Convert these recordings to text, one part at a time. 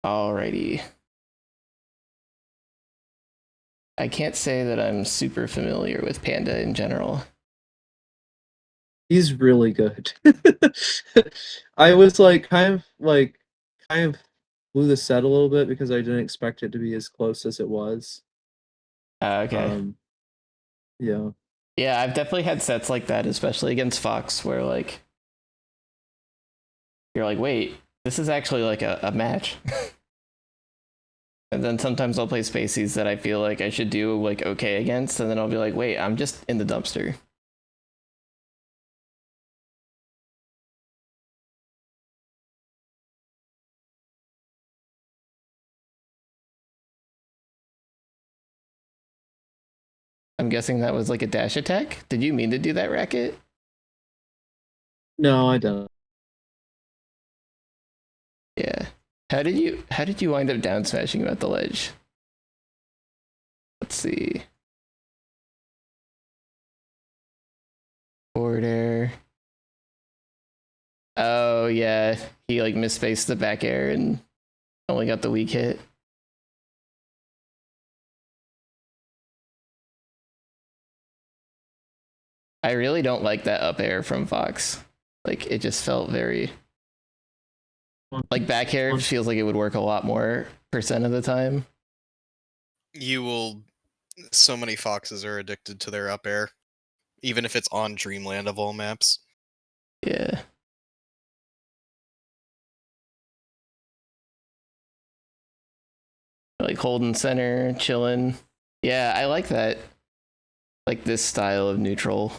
Alrighty. I can't say that I'm super familiar with Panda in general. He's really good. I was like kind of blew the set a little bit because I didn't expect it to be as close as it was. Okay. Um, yeah. Yeah, I've definitely had sets like that, especially against Fox, where like you're like, wait, this is actually like a match. And then sometimes I'll play spacies that I feel like I should do like okay against, and then I'll be like, wait, I'm just in the dumpster. I'm guessing that was like a dash attack. Did you mean to do that, Racket? No, I don't. Yeah. How did you wind up down smashing him at the ledge? Let's see. Forward air. Oh yeah, he like misspaced the back air and only got the weak hit. I really don't like that up air from Fox. Like it just felt very like back air feels like it would work a lot more percent of the time. You will. So many foxes are addicted to their up air, even if it's on Dreamland of all maps. Yeah. Like holding center, chilling. Yeah, I like that. Like this style of neutral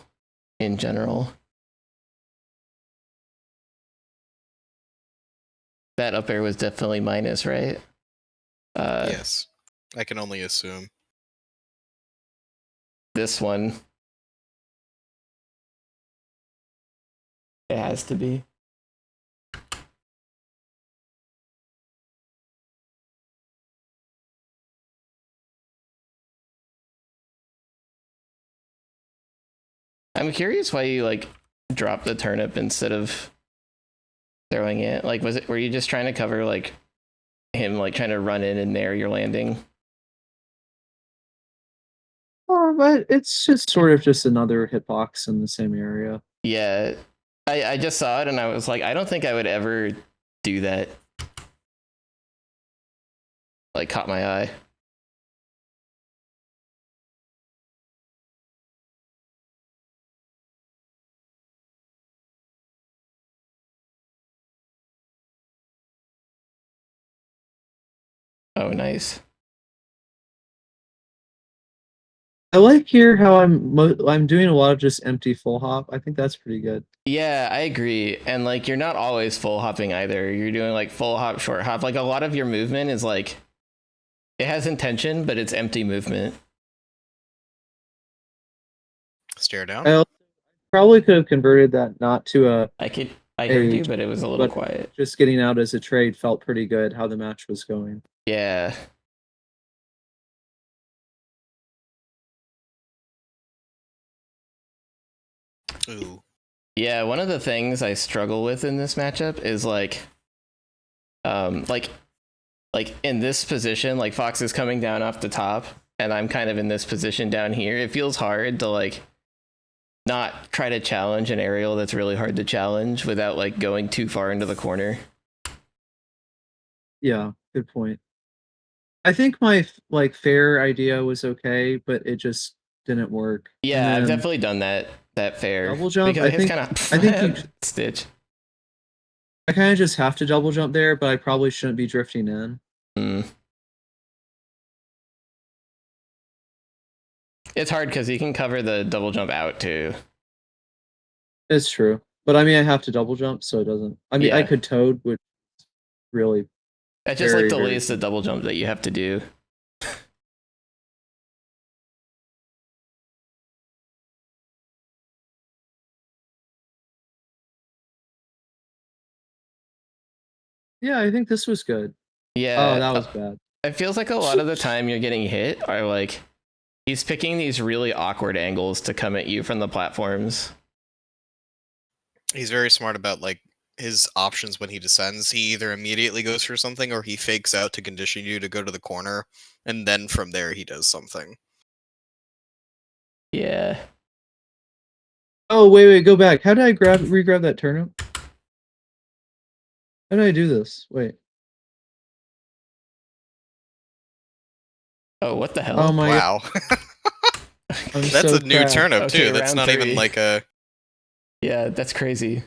in general. That up air was definitely minus, right? Yes, I can only assume. This one. It has to be. I'm curious why you like dropped the turnip instead of throwing it. Like were you just trying to cover like him like trying to run in and nair your landing? But it's just sort of just another hitbox in the same area. Yeah. I just saw it and I was like, I don't think I would ever do that. Like caught my eye. Oh, nice. I like here how I'm doing a lot of just empty full hop. I think that's pretty good. Yeah, I agree. And like you're not always full hopping either. You're doing like full hop, short hop. Like a lot of your movement is like it has intention, but it's empty movement. Stare down. I probably could have converted that not to I heard you, but it was a little quiet. Just getting out as a trade felt pretty good how the match was going. Yeah. Ooh. Yeah, one of the things I struggle with in this matchup is like in this position, like Fox is coming down off the top and I'm kind of in this position down here. It feels hard to like not try to challenge an aerial that's really hard to challenge without like going too far into the corner. Yeah, good point. I think my like fair idea was okay, but it just didn't work. Yeah, I've definitely done that fair double jump. because I think you stitch. I kind of just have to double jump there, but I probably shouldn't be drifting in. It's hard because you can cover the double jump out too. It's true, but I mean, I have to double jump, so it doesn't. I mean, I could toad, which really. It just like delays the double jump that you have to do. Yeah, I think this was good. Yeah. Oh, that was bad. It feels like a lot of the time you're getting hit are like he's picking these really awkward angles to come at you from the platforms. He's very smart about like his options when he descends. He either immediately goes for something or he fakes out to condition you to go to the corner, and then from there he does something. Yeah. Oh, wait, go back. How did I re-grab that turnip? How did I do this? Wait. Oh, what the hell? Oh my Wow. I'm That's so a new crap. turnip Okay, too. That's round not even 3. like a. Yeah, that's crazy.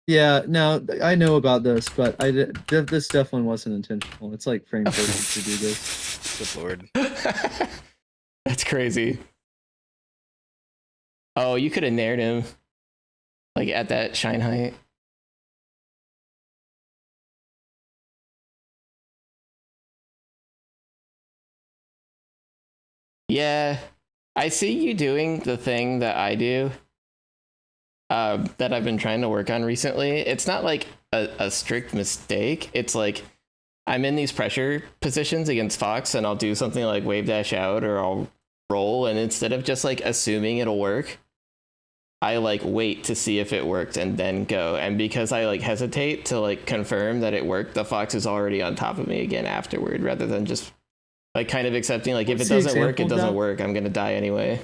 Yeah, now I know about this, but this definitely wasn't intentional. It's like frame perfect to do this. Good lord. That's crazy. Oh, you could have nared him like at that shine height. Yeah, I see you doing the thing that I do, that I've been trying to work on recently. It's not like a strict mistake. It's like I'm in these pressure positions against Fox, and I'll do something like wave dash out, or I'll roll, and instead of just like assuming it'll work, I like wait to see if it worked and then go. And because I like hesitate to like confirm that it worked, the Fox is already on top of me again afterward, rather than just like kind of accepting like if What's it the doesn't work, it example of doesn't that? work. I'm gonna die anyway.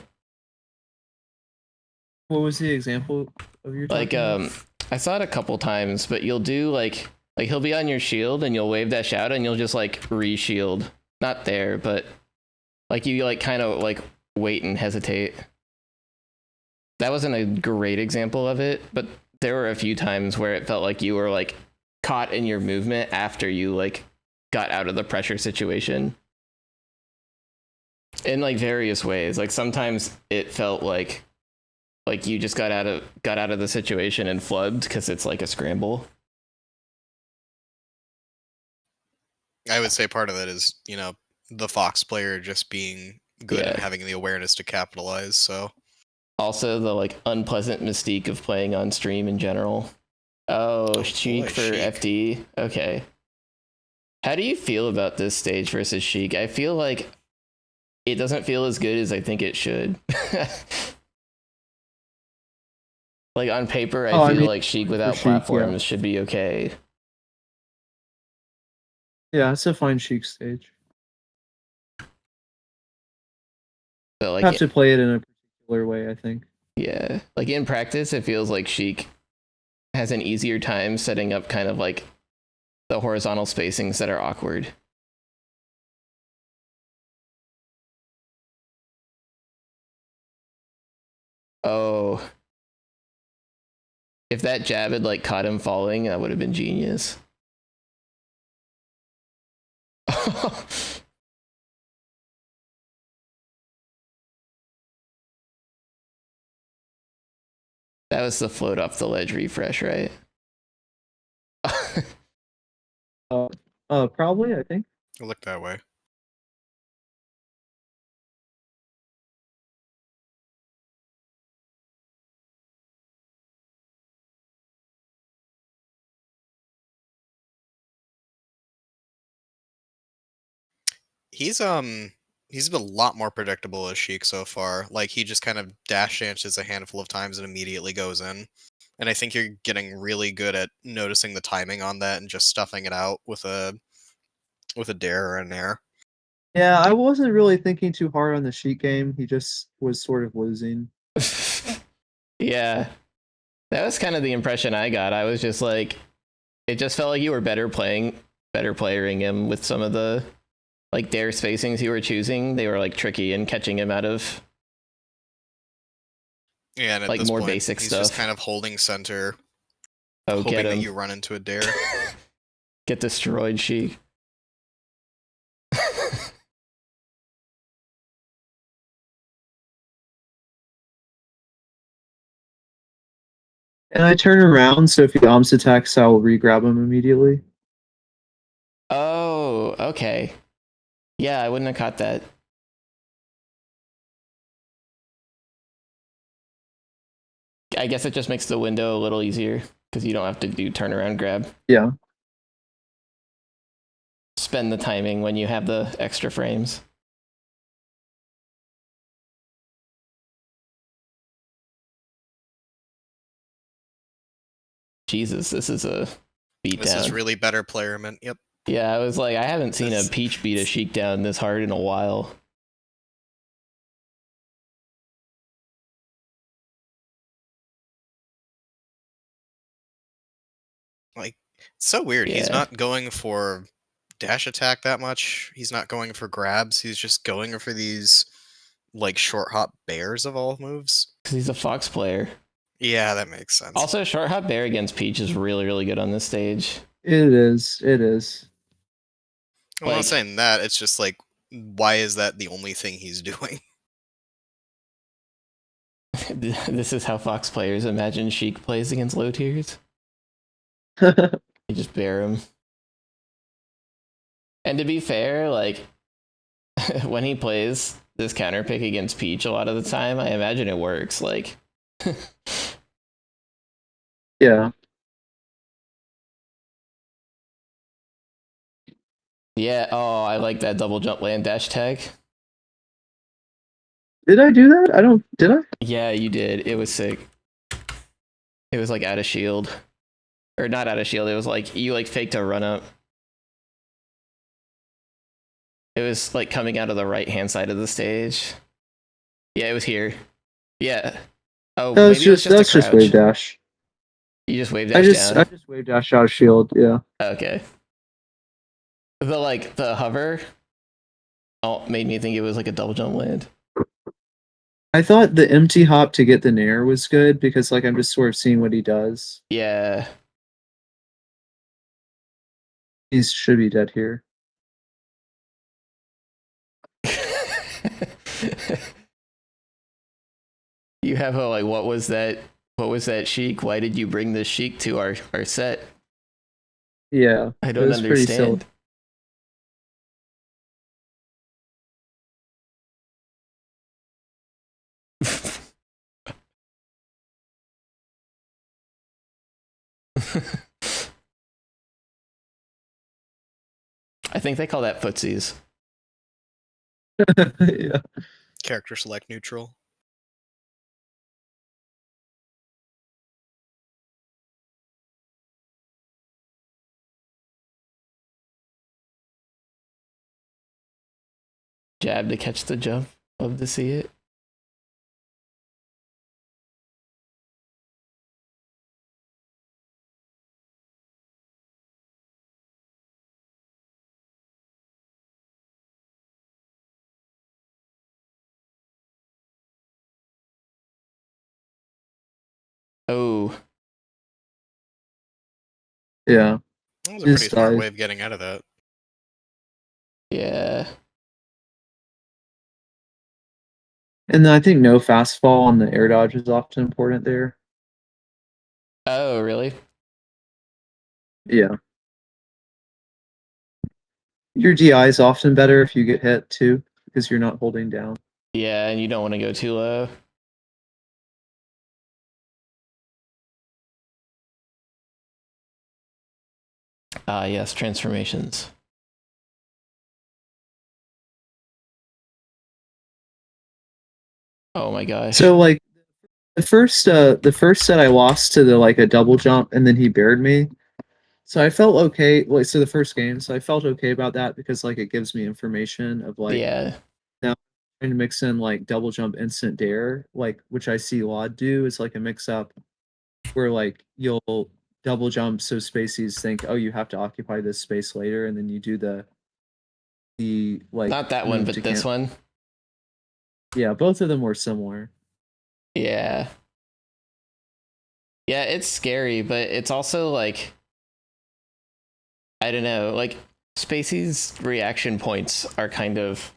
What was the example of your Like talking about? I saw it a couple times, but you'll do like he'll be on your shield and you'll wave dash out and you'll just like re-shield. Not there, but like you like kind of like wait and hesitate. That wasn't a great example of it, but there were a few times where it felt like you were like caught in your movement after you like got out of the pressure situation. In like various ways. Like sometimes it felt like you just got out of the situation and flubbed because it's like a scramble. I would say part of that is, the Fox player just being good and Yeah. having the awareness to capitalize. So Also the like unpleasant mystique of playing on stream in general. Oh, Sheik boy, for Sheik. FD. Okay. How do you feel about this stage versus Sheik? I feel like it doesn't feel as good as I think it should. Like on paper, I feel like Sheik without Sheik, platforms yeah. should be okay. Yeah, it's a fine Sheik stage. But like Have to play it in a particular way, I think. yeah, like in practice, it feels like Sheik has an easier time setting up kind of like the horizontal spacings that are awkward. Oh, if that jab had like caught him falling, that would have been genius. That was the float off the ledge refresh, right? Probably, I think. look that way. He's been a lot more predictable as Sheik so far. Like he just kind of dash dances a handful of times and immediately goes in. And I think you're getting really good at noticing the timing on that and just stuffing it out with a dare or an air. Yeah, I wasn't really thinking too hard on the Sheik game. He just was sort of losing. Yeah, that was kind of the impression I got. I was just like, it just felt like you were better playering him with some of the like dare spacings you were choosing. They were like tricky and catching him out of Yeah, and at like this more point, basic he's stuff. just kind of holding center, Oh, hoping get that him. you run into a dare. Get destroyed, Sheik. And I turn around, so if he arms attacks, I will re-grab him immediately. Oh, okay. Yeah, I wouldn't have caught that. I guess it just makes the window a little easier because you don't have to do turnaround grab. Yeah. Spend the timing when you have the extra frames. Jesus, this is a beatdown. This is really better playerment. Yep. Yeah, I was like, I haven't seen a This- Peach beat a Sheik down this hard in a while. Like, it's so weird. He's Yeah. not going for dash attack that much. He's not going for grabs. He's just going for these like short hop bears of all moves. Because he's a Fox player. Yeah, that makes sense. Also, short hop bear against Peach is really, really good on this stage. It is. It is. I'm like- not saying that. It's just like, why is that the only thing he's doing? This is how Fox players imagine Sheik plays against low tiers. You just bear him. And to be fair, like, when he plays this counter pick against Peach a lot of the time, I imagine it works. Like, Yeah. yeah, oh, I like that double jump land dash tag. Did I do that? I don't. Did I? Yeah, you did. It was sick. It was like out of shield. Or not out of shield, it was like you like faked a run up. It was like coming out of the right hand side of the stage. Yeah, it was here. Yeah. Oh, That was maybe it was just that's a just crouch. wave dash. You just wave I dash just down. wave dash out of shield. Yeah. Okay. The hover made me think it was like a double jump land. I thought the empty hop to get the nair was good because like I'm just sort of seeing what he does. Yeah. He should be dead here. You have a like what was that Sheik? Why did you bring this Sheik to our set? Yeah. I it don't was pretty silly. understand. I think they call that footsies. Yeah. Character select neutral. Jab to catch the jump. Love to see it. Oh, Yeah. That was a Just pretty smart died. way of getting out of that. yeah. And then I think no fast fall on the air dodge is often important there. Oh, really? Yeah. Your DI is often better if you get hit too, because you're not holding down. Yeah, and you don't want to go too low. Ah, yes, transformations. Oh my gosh. So like the first set I lost to the like a double jump and then he bared me. So I felt okay. Like so the first game, so I felt okay about that because like it gives me information of like yeah. now trying to mix in like double jump instant dare, like which I see Lod do is like a mix up where like you'll double jump so spaceys think, oh, you have to occupy this space later, and then you do the like Not that one, move but to this cancel. one. Yeah, both of them were similar. Yeah. Yeah, it's scary, but it's also like I don't know, like Spacey's reaction points are kind of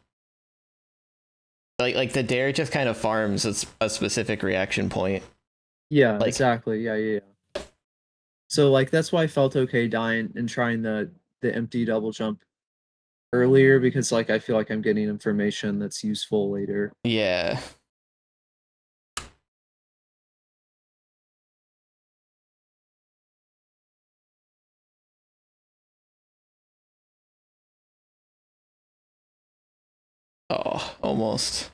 like the dare just kind of farms a specific reaction point. Yeah, Like- exactly. Yeah. So like that's why I felt okay dying and trying the empty double jump earlier because like I feel like I'm getting information that's useful later. Yeah. Oh, almost.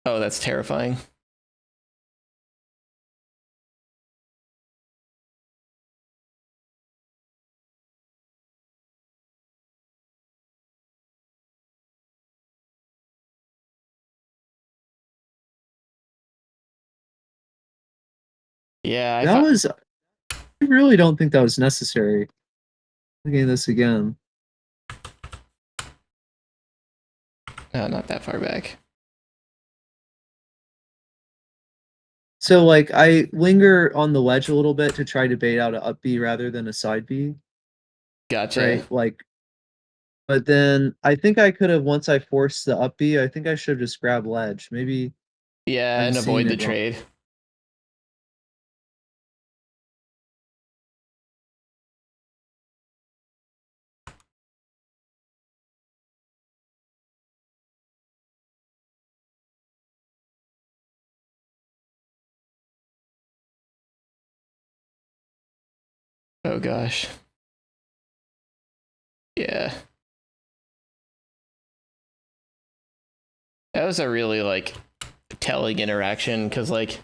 Oh, that's terrifying. Yeah, That was. I really don't think that was necessary. Looking at this again. no, not that far back. So like I linger on the ledge a little bit to try to bait out a up B rather than a side B, Gotcha. right? Like, but then I think I could have once I forced the up B, I think I should have just grabbed ledge. Maybe Yeah, I'm and seeing avoid the it wrong. trade. Oh gosh. Yeah. That was a really like telling interaction because like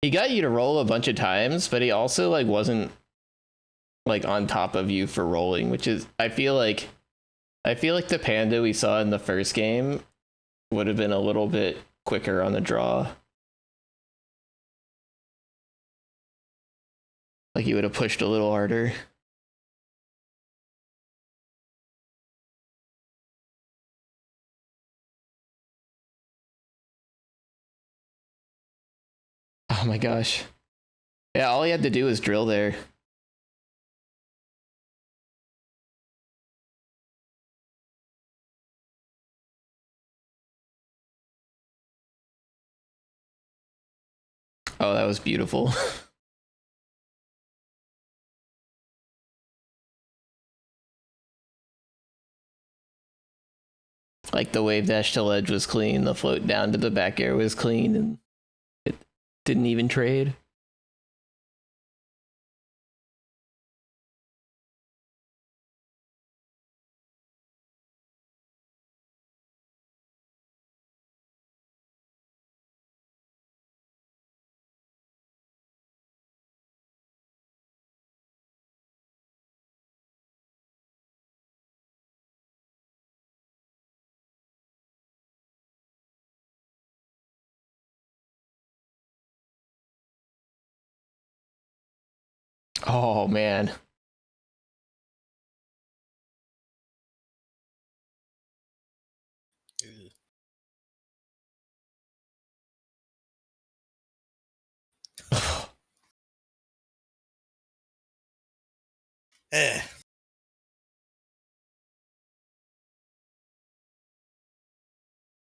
he got you to roll a bunch of times, but he also like wasn't like on top of you for rolling, which is I feel like the Panda we saw in the first game would have been a little bit quicker on the draw. Like he would have pushed a little harder. Oh my gosh. Yeah, all he had to do was drill there. Oh, that was beautiful. Like the wave dash to ledge was clean, the float down to the back air was clean, and it didn't even trade. Oh man. Eh.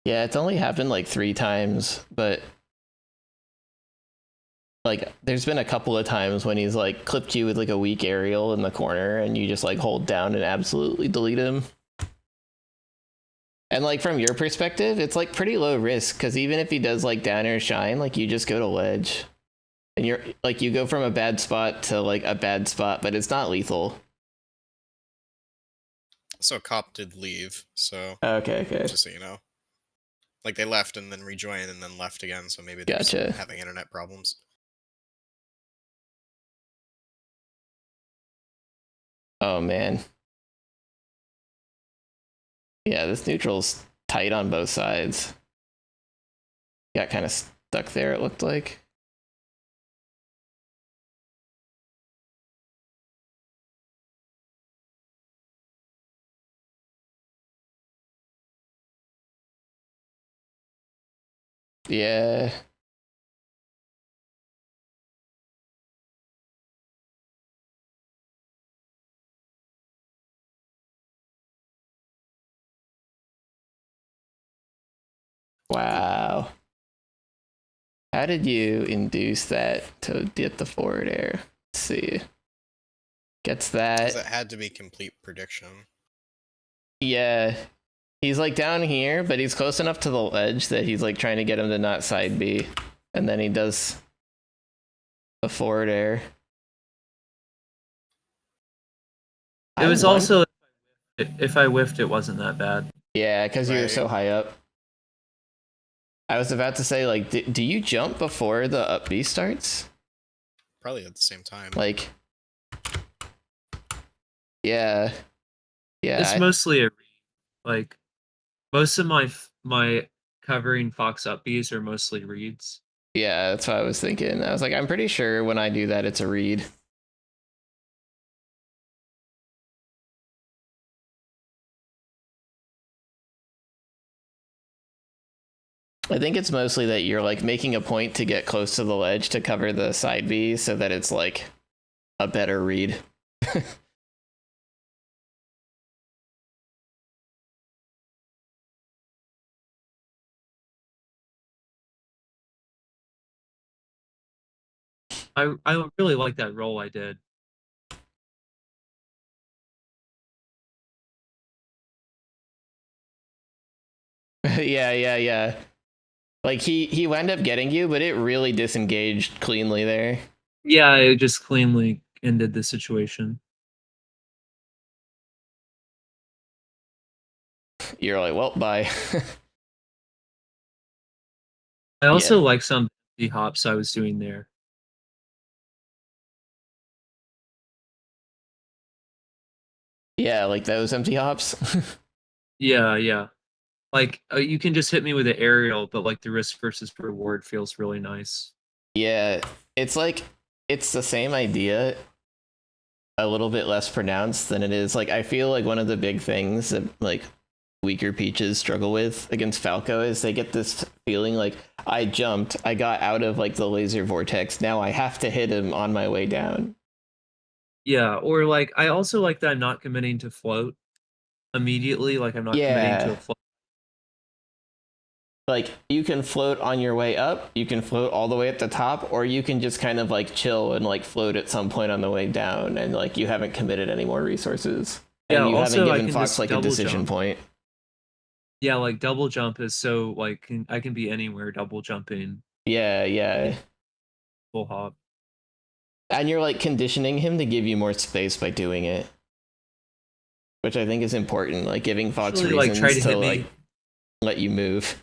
Yeah, it's only happened like 3 times, but like there's been a couple of times when he's like clipped you with like a weak aerial in the corner and you just like hold down and absolutely delete him. And like from your perspective, it's like pretty low risk because even if he does like down air shine, like you just go to ledge. And you're like you go from a bad spot to like a bad spot, but it's not lethal. So CAUP did leave, so Okay. just so you know. Like they left and then rejoined and then left again, so maybe they're just Gotcha. having internet problems. Oh man. Yeah, this neutral's tight on both sides. Got kind of stuck there, it looked like. Yeah. Wow. How did you induce that to get the forward air? Let's see. Gets Because that. it had to be complete prediction. Yeah. He's like down here, but he's close enough to the ledge that he's like trying to get him to not side B. And then he does the forward air. It was I'm one- also if I whiffed, it wasn't that bad. Yeah, because you were Right. so high up. I was about to say, like, do you jump before the up B starts? Probably at the same time. Like, yeah. It's Yeah. mostly a read. Like most of my covering Fox up Bs are mostly reads. Yeah, that's what I was thinking. I was like, I'm pretty sure when I do that, it's a read. I think it's mostly that you're like making a point to get close to the ledge to cover the side B so that it's like a better read. I really like that roll I did. Yeah. Like he wound up getting you, but it really disengaged cleanly there. Yeah, it just cleanly ended the situation. You're like, well, bye. I also like some the hops I was doing there. Yeah, like those empty hops. Yeah. Like you can just hit me with an aerial, but like the risk versus reward feels really nice. Yeah, it's like it's the same idea, a little bit less pronounced than it is. Like I feel like one of the big things that like weaker peaches struggle with against Falco is they get this feeling like I jumped, I got out of like the laser vortex, now I have to hit him on my way down. Yeah, or like I also like that I'm not committing to float immediately. Like I'm not committing to Yeah, a float. like you can float on your way up, you can float all the way at the top, or you can just kind of like chill and like float at some point on the way down, and like you haven't committed any more resources, Yeah, and you haven't also I given can Fox just like a double decision jump. point. Yeah, like double jump is so like I can be anywhere double jumping Yeah. full hop. And you're like conditioning him to give you more space by doing it, which I think is important, like giving Fox Actually, like try reasons to to hit like me. let you move.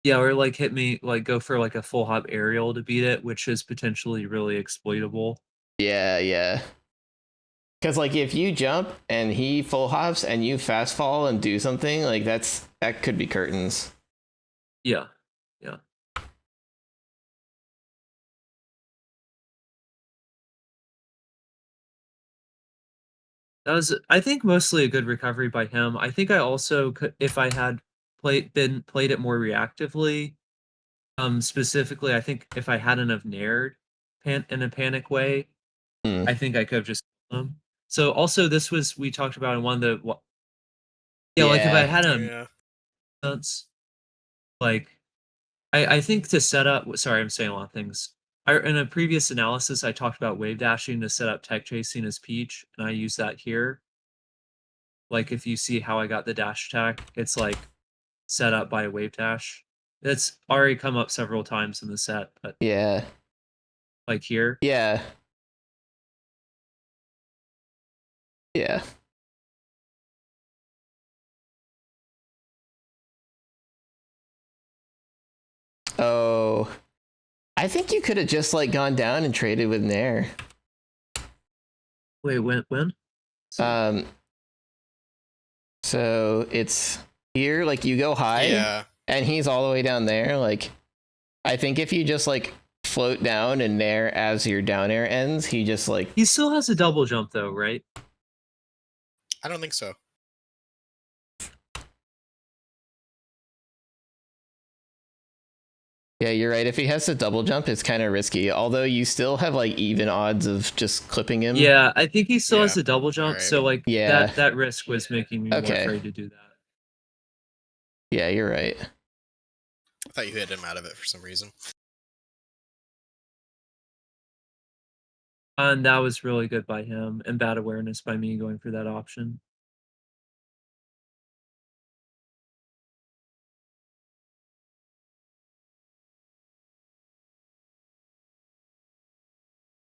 Yeah, or like hit me like go for like a full hop aerial to beat it, which is potentially really exploitable. Yeah. Because like if you jump and he full hops and you fast fall and do something, like that could be curtains. Yeah. That was, I think, mostly a good recovery by him. I think I also could, if I had played it more reactively, specifically, I think if I hadn't have nared in a panic way, Hmm. I think I could have just killed him. So also, this was we talked about in one of the yeah, like if I Yeah. had Oh, a yeah. sense, like I think to set up. Sorry, I'm saying a lot of things. In a previous analysis, I talked about wave dashing to set up tech chasing as Peach, and I use that here. Like if you see how I got the dash attack, it's like set up by a wave dash. It's already come up several times in the set, but Yeah. like here. Yeah. Yeah. Oh. I think you could have just like gone down and traded with Nair. Wait, when? Um so it's here, like you go high Yeah. and he's all the way down there. Like I think if you just like float down and Nair as your down air ends, he just like He still has a double jump though, right? I don't think so. yeah, you're right. If he has to double jump, it's kind of risky. Although you still have like even odds of just clipping him. Yeah, I think he still Yeah. has a double jump, Alright. so like Yeah. that risk was making me more Okay. afraid to do that. Yeah, you're right. I thought you hit him out of it for some reason. And that was really good by him, and bad awareness by me going for that option.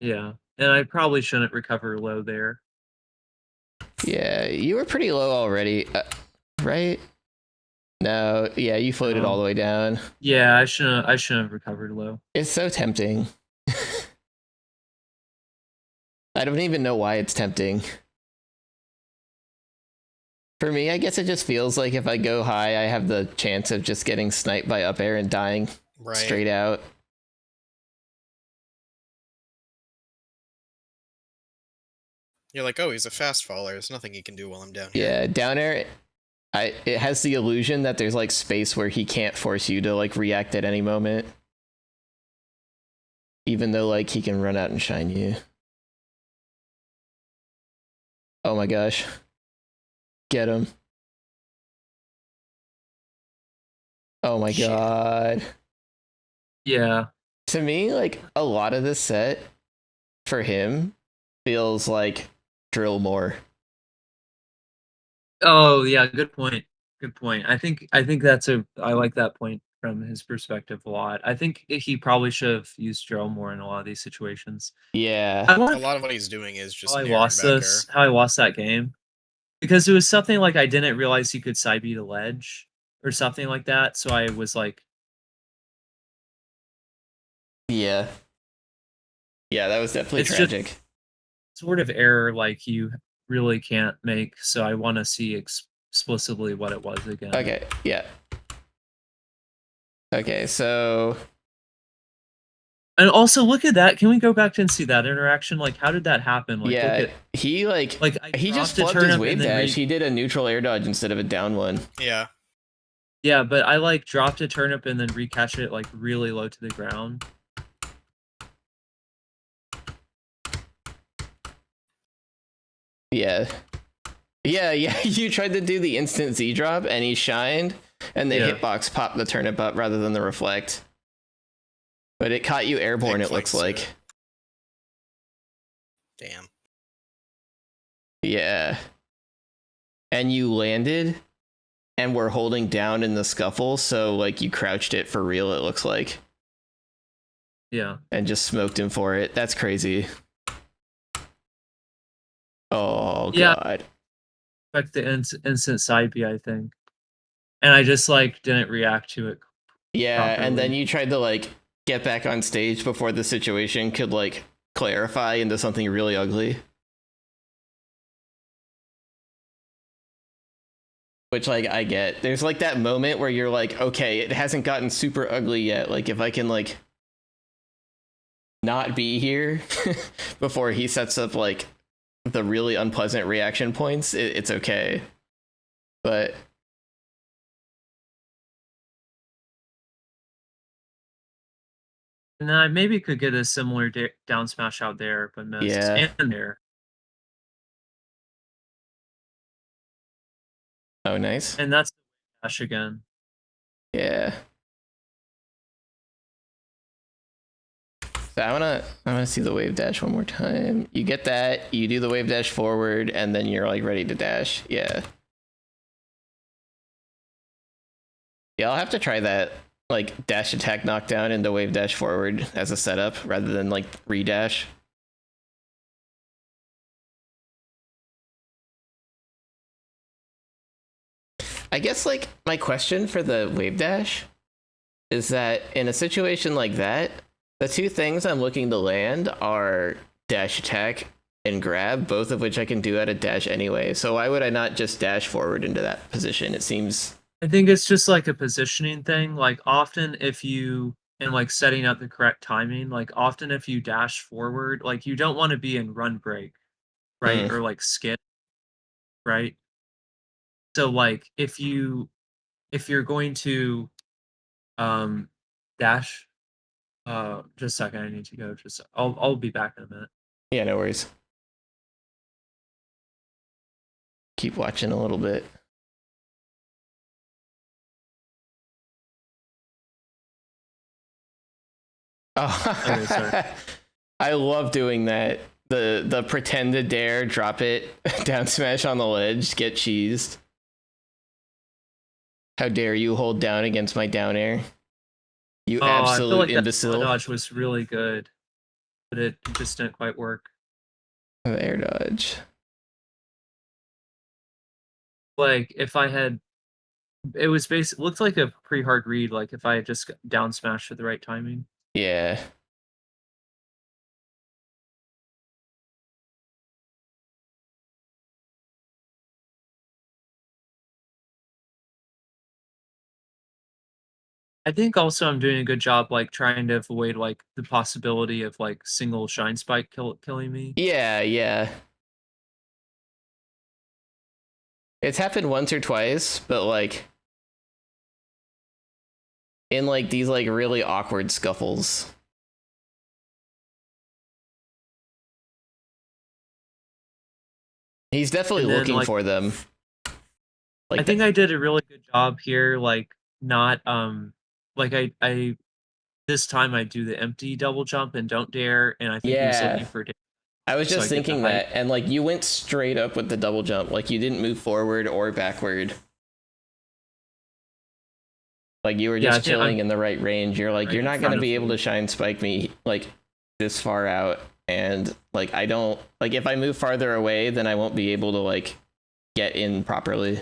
Yeah, and I probably shouldn't recover low there. Yeah, you were pretty low already, right? No, yeah, you floated all the way down. Yeah, I shouldn't have recovered low. It's so tempting. I don't even know why it's tempting. For me, I guess it just feels like if I go high, I have the chance of just getting sniped by up air and dying Right. straight out. You're like, oh, he's a fast faller. There's nothing he can do while I'm down here. Yeah, down air. It has the illusion that there's like space where he can't force you to like react at any moment, even though like he can run out and shine you. Oh my gosh, get him! Oh my Shit. god. Yeah. To me, like a lot of this set for him feels like drill more. Oh yeah, good point. Good point. I think I like that point from his perspective a lot. I think he probably should have used drill more in a lot of these situations. Yeah. I A want lot of what he's doing is just how I air and lost back this, how I lost that game. Because it was something like I didn't realize you could side B to ledge or something like that. So I was like, Yeah. Yeah, that was definitely it's just tragic. sort of error like you really can't make. So I want to see explicitly what it was again. Okay, yeah. Okay, so And also look at that. Can we go back and see that interaction? Like, how did that happen? Like, yeah, look at he like I he just dropped a flubbed his turnip wave and then dash. He did a neutral air dodge instead of a down one. Yeah. yeah, but I like dropped a turnip and then recatch it like really low to the ground. Yeah. Yeah, yeah. You tried to do the instant Z drop and he shined, and the Yeah. hitbox popped the turnip up rather than the reflect. But it caught you airborne, Big it looks flex like. suit. Damn. Yeah. And you landed and were holding down in the scuffle, so like you crouched it for real, it looks like. Yeah. And just smoked him for it. That's crazy. Oh Yeah. god. Expect the instant side B, I think. And I just like didn't react to it. Yeah, and then properly. you tried to like get back on stage before the situation could like clarify into something really ugly. Which like I get. There's like that moment where you're like, okay, it hasn't gotten super ugly yet. Like if I can like not be here before he sets up like the really unpleasant reaction points, it's okay. But And I maybe could get a similar down smash out there, but missed. yeah. And there. Oh, nice. And that's dash again. Yeah. So I wanna see the wave dash one more time. You get that, you do the wave dash forward, and then you're like ready to dash. Yeah. Yeah, I'll have to try that like dash attack knockdown into wave dash forward as a setup rather than like redash. I guess like my question for the wave dash is that in a situation like that, the two things I'm looking to land are dash attack and grab, both of which I can do at a dash anyway. So why would I not just dash forward into that position? It seems I think it's just like a positioning thing. Like often if you and like setting up the correct timing, like often if you dash forward, like you don't want to be in run break, right? Or like skid, right? So like if you're going to dash just a second, I need to go. Just I'll be back in a minute. yeah, no worries. Keep watching a little bit. Oh, Okay, sorry. I love doing that. The pretend to dare, drop it, down smash on the ledge, get cheesed. How dare you hold down against my down air? You I feel absolute like that imbecile. dodge was really good, but it just didn't quite work. Air dodge. Like if I had, it was looked like a pretty hard read. Like if I had just down smashed at the right timing. Yeah. I think also I'm doing a good job like trying to avoid like the possibility of like single shine spike killing me. Yeah, yeah. It's happened once or twice, but like in like these like really awkward scuffles. He's definitely And then, looking like, for them. Like I think I did a really good job here, like not like I this time I do the empty double jump and don't dare, and I think he was yeah. looking for dare, I was so just I get the thinking height. that, and like you went straight up with the double jump, like you didn't move forward or backward. Like you were Yeah, I just think chilling I'm in the right range. You're like, right you're in not gonna front of be able me. to shine spike me like this far out, and like I don't like if I move farther away, then I won't be able to like get in properly.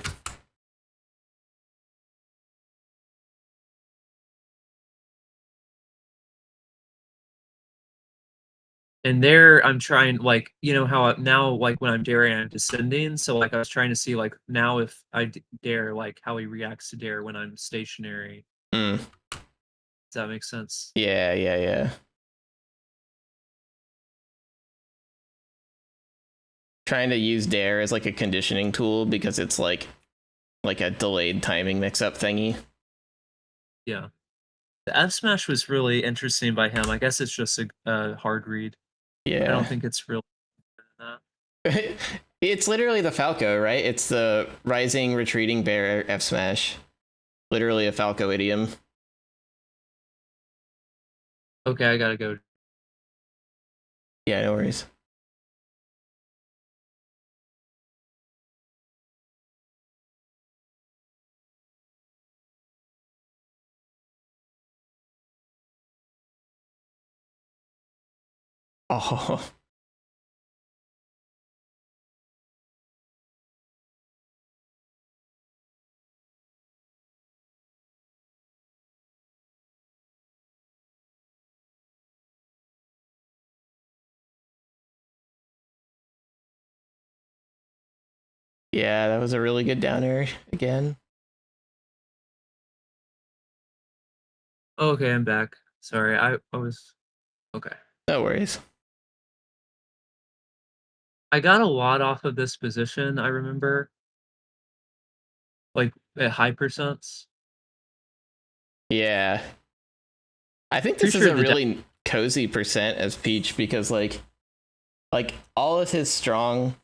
And there I'm trying, like, you know how now, like when I'm daring I'm descending, so like I was trying to see like now if I dare, like how he reacts to dare when I'm stationary. Mm. Does that make sense? Yeah, yeah, yeah. Trying to use dare as like a conditioning tool because it's like a delayed timing mix-up thingy. Yeah. The F smash was really interesting by him. I guess it's just a hard read. I Yeah. don't think it's really that. It's literally the Falco, right? It's the rising retreating bear F smash. Literally a Falco idiom. Okay, I gotta go. Yeah, no worries. Oh. Yeah, that was a really good down air again. Okay, I'm back. Sorry, I was okay. No worries. I got a lot off of this position, I remember. Like at high percents. Yeah. I think this Pretty is sure a the really cozy percent as Peach because like all of his strong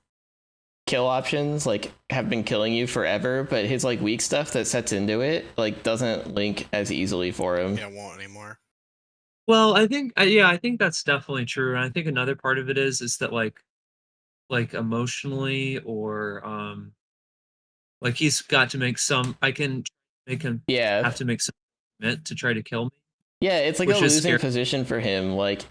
kill options like have been killing you forever, but his like weak stuff that sets into it like doesn't link as easily for him. Yeah, won't anymore. Well, I think yeah, I think that's definitely true. And I think another part of it is that like emotionally or like he's got to make some I can make him Yeah. have to make some commitment to try to kill me, Yeah, it's like a which is losing scary. position for him. Like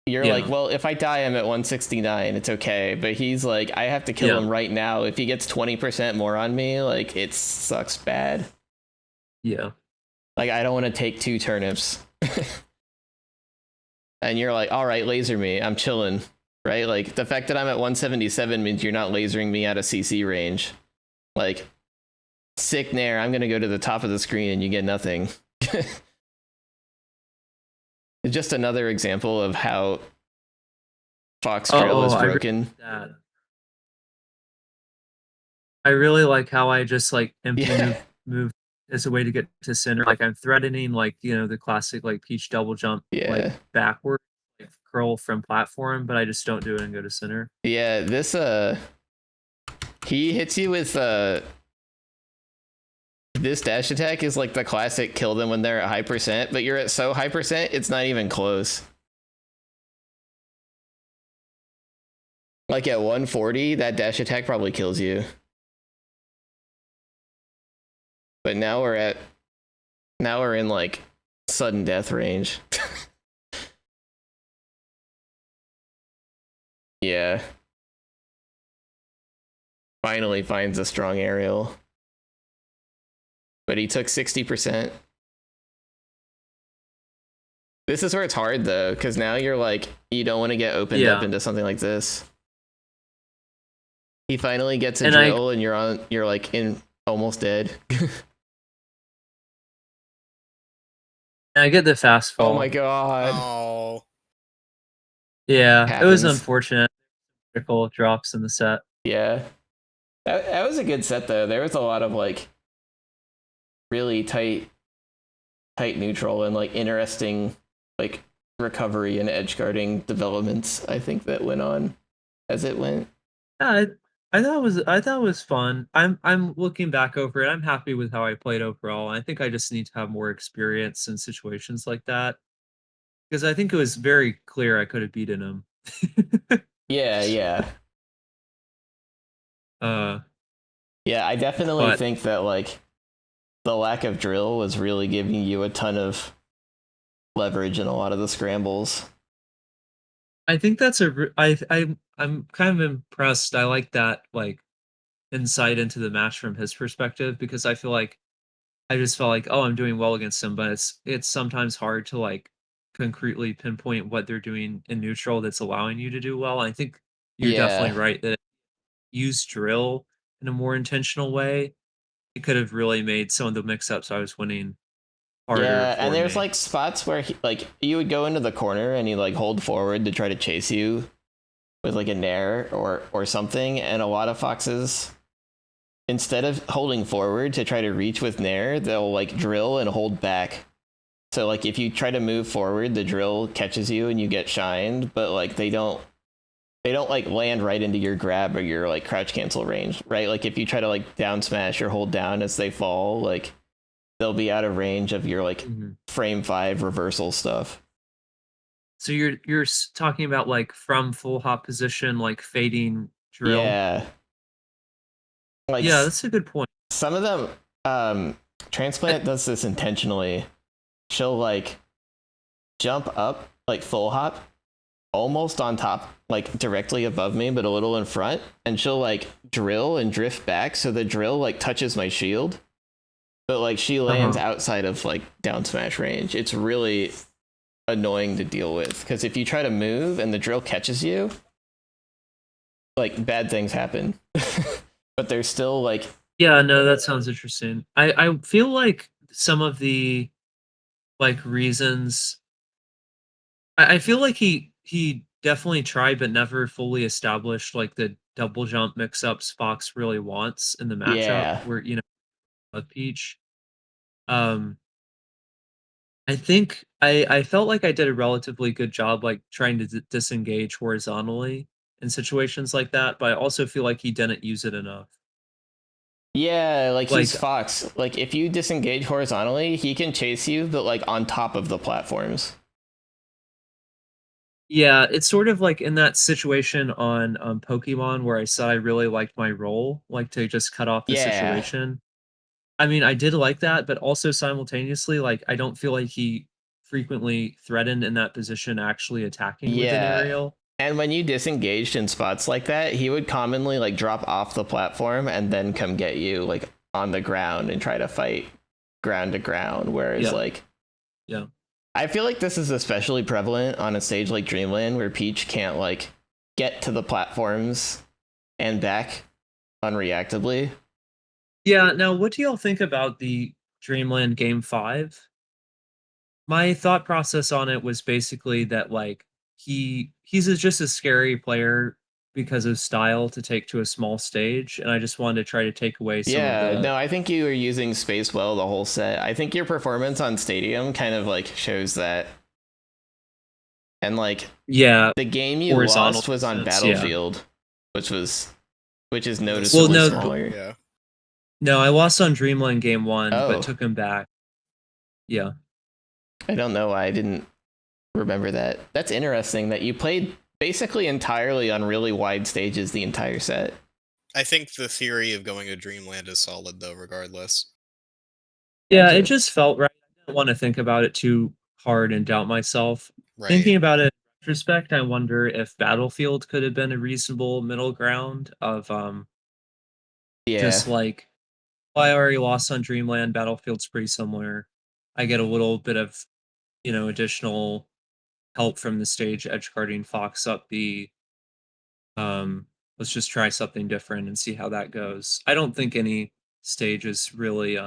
you're Yeah. like, well, if I die, I'm at 169. It's okay. But he's like, I have to kill Yeah. him right now. If he gets 20% more on me, like it sucks bad. Yeah. Like I don't want to take 2 turnips. And you're like, all right, laser me. I'm chilling. Right? Like the fact that I'm at 177 means you're not lasering me out of CC range. Like sick nair, I'm gonna go to the top of the screen and you get nothing. It's just another example of how Fox Trail is broken. I really like how I just like empty Yeah. move as a way to get to center. Like I'm threatening, like, you know, the classic like Peach double jump, Yeah. like backward, like curl from platform, but I just don't do it and go to center. Yeah, this he hits you with this dash attack is like the classic kill them when they're at high percent, but you're at so high percent it's not even close. Like at 140, that dash attack probably kills you. But now we're in like sudden death range. Yeah. Finally finds a strong aerial. But he took 60%. This is where it's hard though, because now you're like, you don't want to get opened up into something like this. He finally gets a drill and you're like in almost dead. I get the fast fall. Oh my god. Oh. Yeah, Happens. it was unfortunate. Critical drops in the set. Yeah. That was a good set though. There was a lot of like really tight neutral and like interesting like recovery and edge guarding developments. I think that went on as it went. Yeah, I thought it was fun. I'm looking back over it. I'm happy with how I played overall. I think I just need to have more experience in situations like that because I think it was very clear I could have beaten him. Yeah. uh, Yeah, I definitely but think that like the lack of drill was really giving you a ton of leverage in a lot of the scrambles. I think that's I'm kind of impressed. I like that like insight into the match from his perspective because I feel like I just felt like, oh, I'm doing well against him, but it's sometimes hard to like concretely pinpoint what they're doing in neutral that's allowing you to do well. I think you're definitely Yeah. right that use drill in a more intentional way. It could have really made some of the mix-ups I was winning harder Yeah, and for there's me. like spots where like you would go into the corner and you like hold forward to try to chase you with like a nair or something, and a lot of foxes instead of holding forward to try to reach with nair, they'll like drill and hold back. So like if you try to move forward, the drill catches you and you get shined, but like they don't like land right into your grab or your like crouch cancel range, right? Like if you try to like down smash or hold down as they fall, like they'll be out of range of your like Mhm. frame 5 reversal stuff. So you're talking about like from full hop position, like fading drill. Yeah. Like Yeah, that's a good point. some of them transplant does this intentionally. She'll like jump up like full hop almost on top, like directly above me, but a little in front, and she'll like drill and drift back so the drill like touches my shield, but like she lands Uh-huh. outside of like down smash range. It's really annoying to deal with because if you try to move and the drill catches you, like bad things happen. But there's still like Yeah, no, that sounds interesting. I feel like some of the like reasons I feel like he definitely tried but never fully established like the double jump mix-ups Fox really wants in the matchup yeah. where with Peach. Um I think I felt like I did a relatively good job like trying to disengage horizontally in situations like that, but I also feel like he didn't use it enough. Yeah, like he's Like Fox. Like if you disengage horizontally, he can chase you, but like on top of the platforms. yeah, it's sort of like in that situation on Pokemon where I said I really liked my role, like to just cut off the Yeah. situation. I mean, I did like that, but also simultaneously, like I don't feel like he frequently threatened in that position actually attacking with an Yeah. aerial. And when you disengaged in spots like that, he would commonly like drop off the platform and then come get you like on the ground and try to fight ground to ground. Whereas Yeah, like yeah. I feel like this is especially prevalent on a stage like Dreamland where Peach can't like get to the platforms and back unreactably. Yeah, now what do y'all think about the Dreamland Game 5? My thought process on it was basically that like just a scary player because of style to take to a small stage, and I just wanted to try to take away some of Yeah, the no, I think you were using space well the whole set. I think your performance on Stadium kind of like shows that. And like yeah, the game you horizontal lost was on distance, yeah. Battlefield, which was which is Well, noticeably no, smaller. Yeah. no, I lost on Dreamland Game 1, but Oh, took him back. Yeah. I don't know why I didn't remember that. That's interesting that you played basically entirely on really wide stages the entire set. I think the theory of going to Dreamland is solid though, regardless. Yeah, it Gotcha. just felt right. I didn't want to think about it too hard and doubt myself. Right. Thinking about it in retrospect, I wonder if Battlefield could have been a reasonable middle ground of Yeah. just like well, I already lost on Dreamland, Battlefield's pretty similar. I get a little bit of, additional help from the stage edge guarding Fox up B. Um, let's just try something different and see how that goes. I don't think any stage is really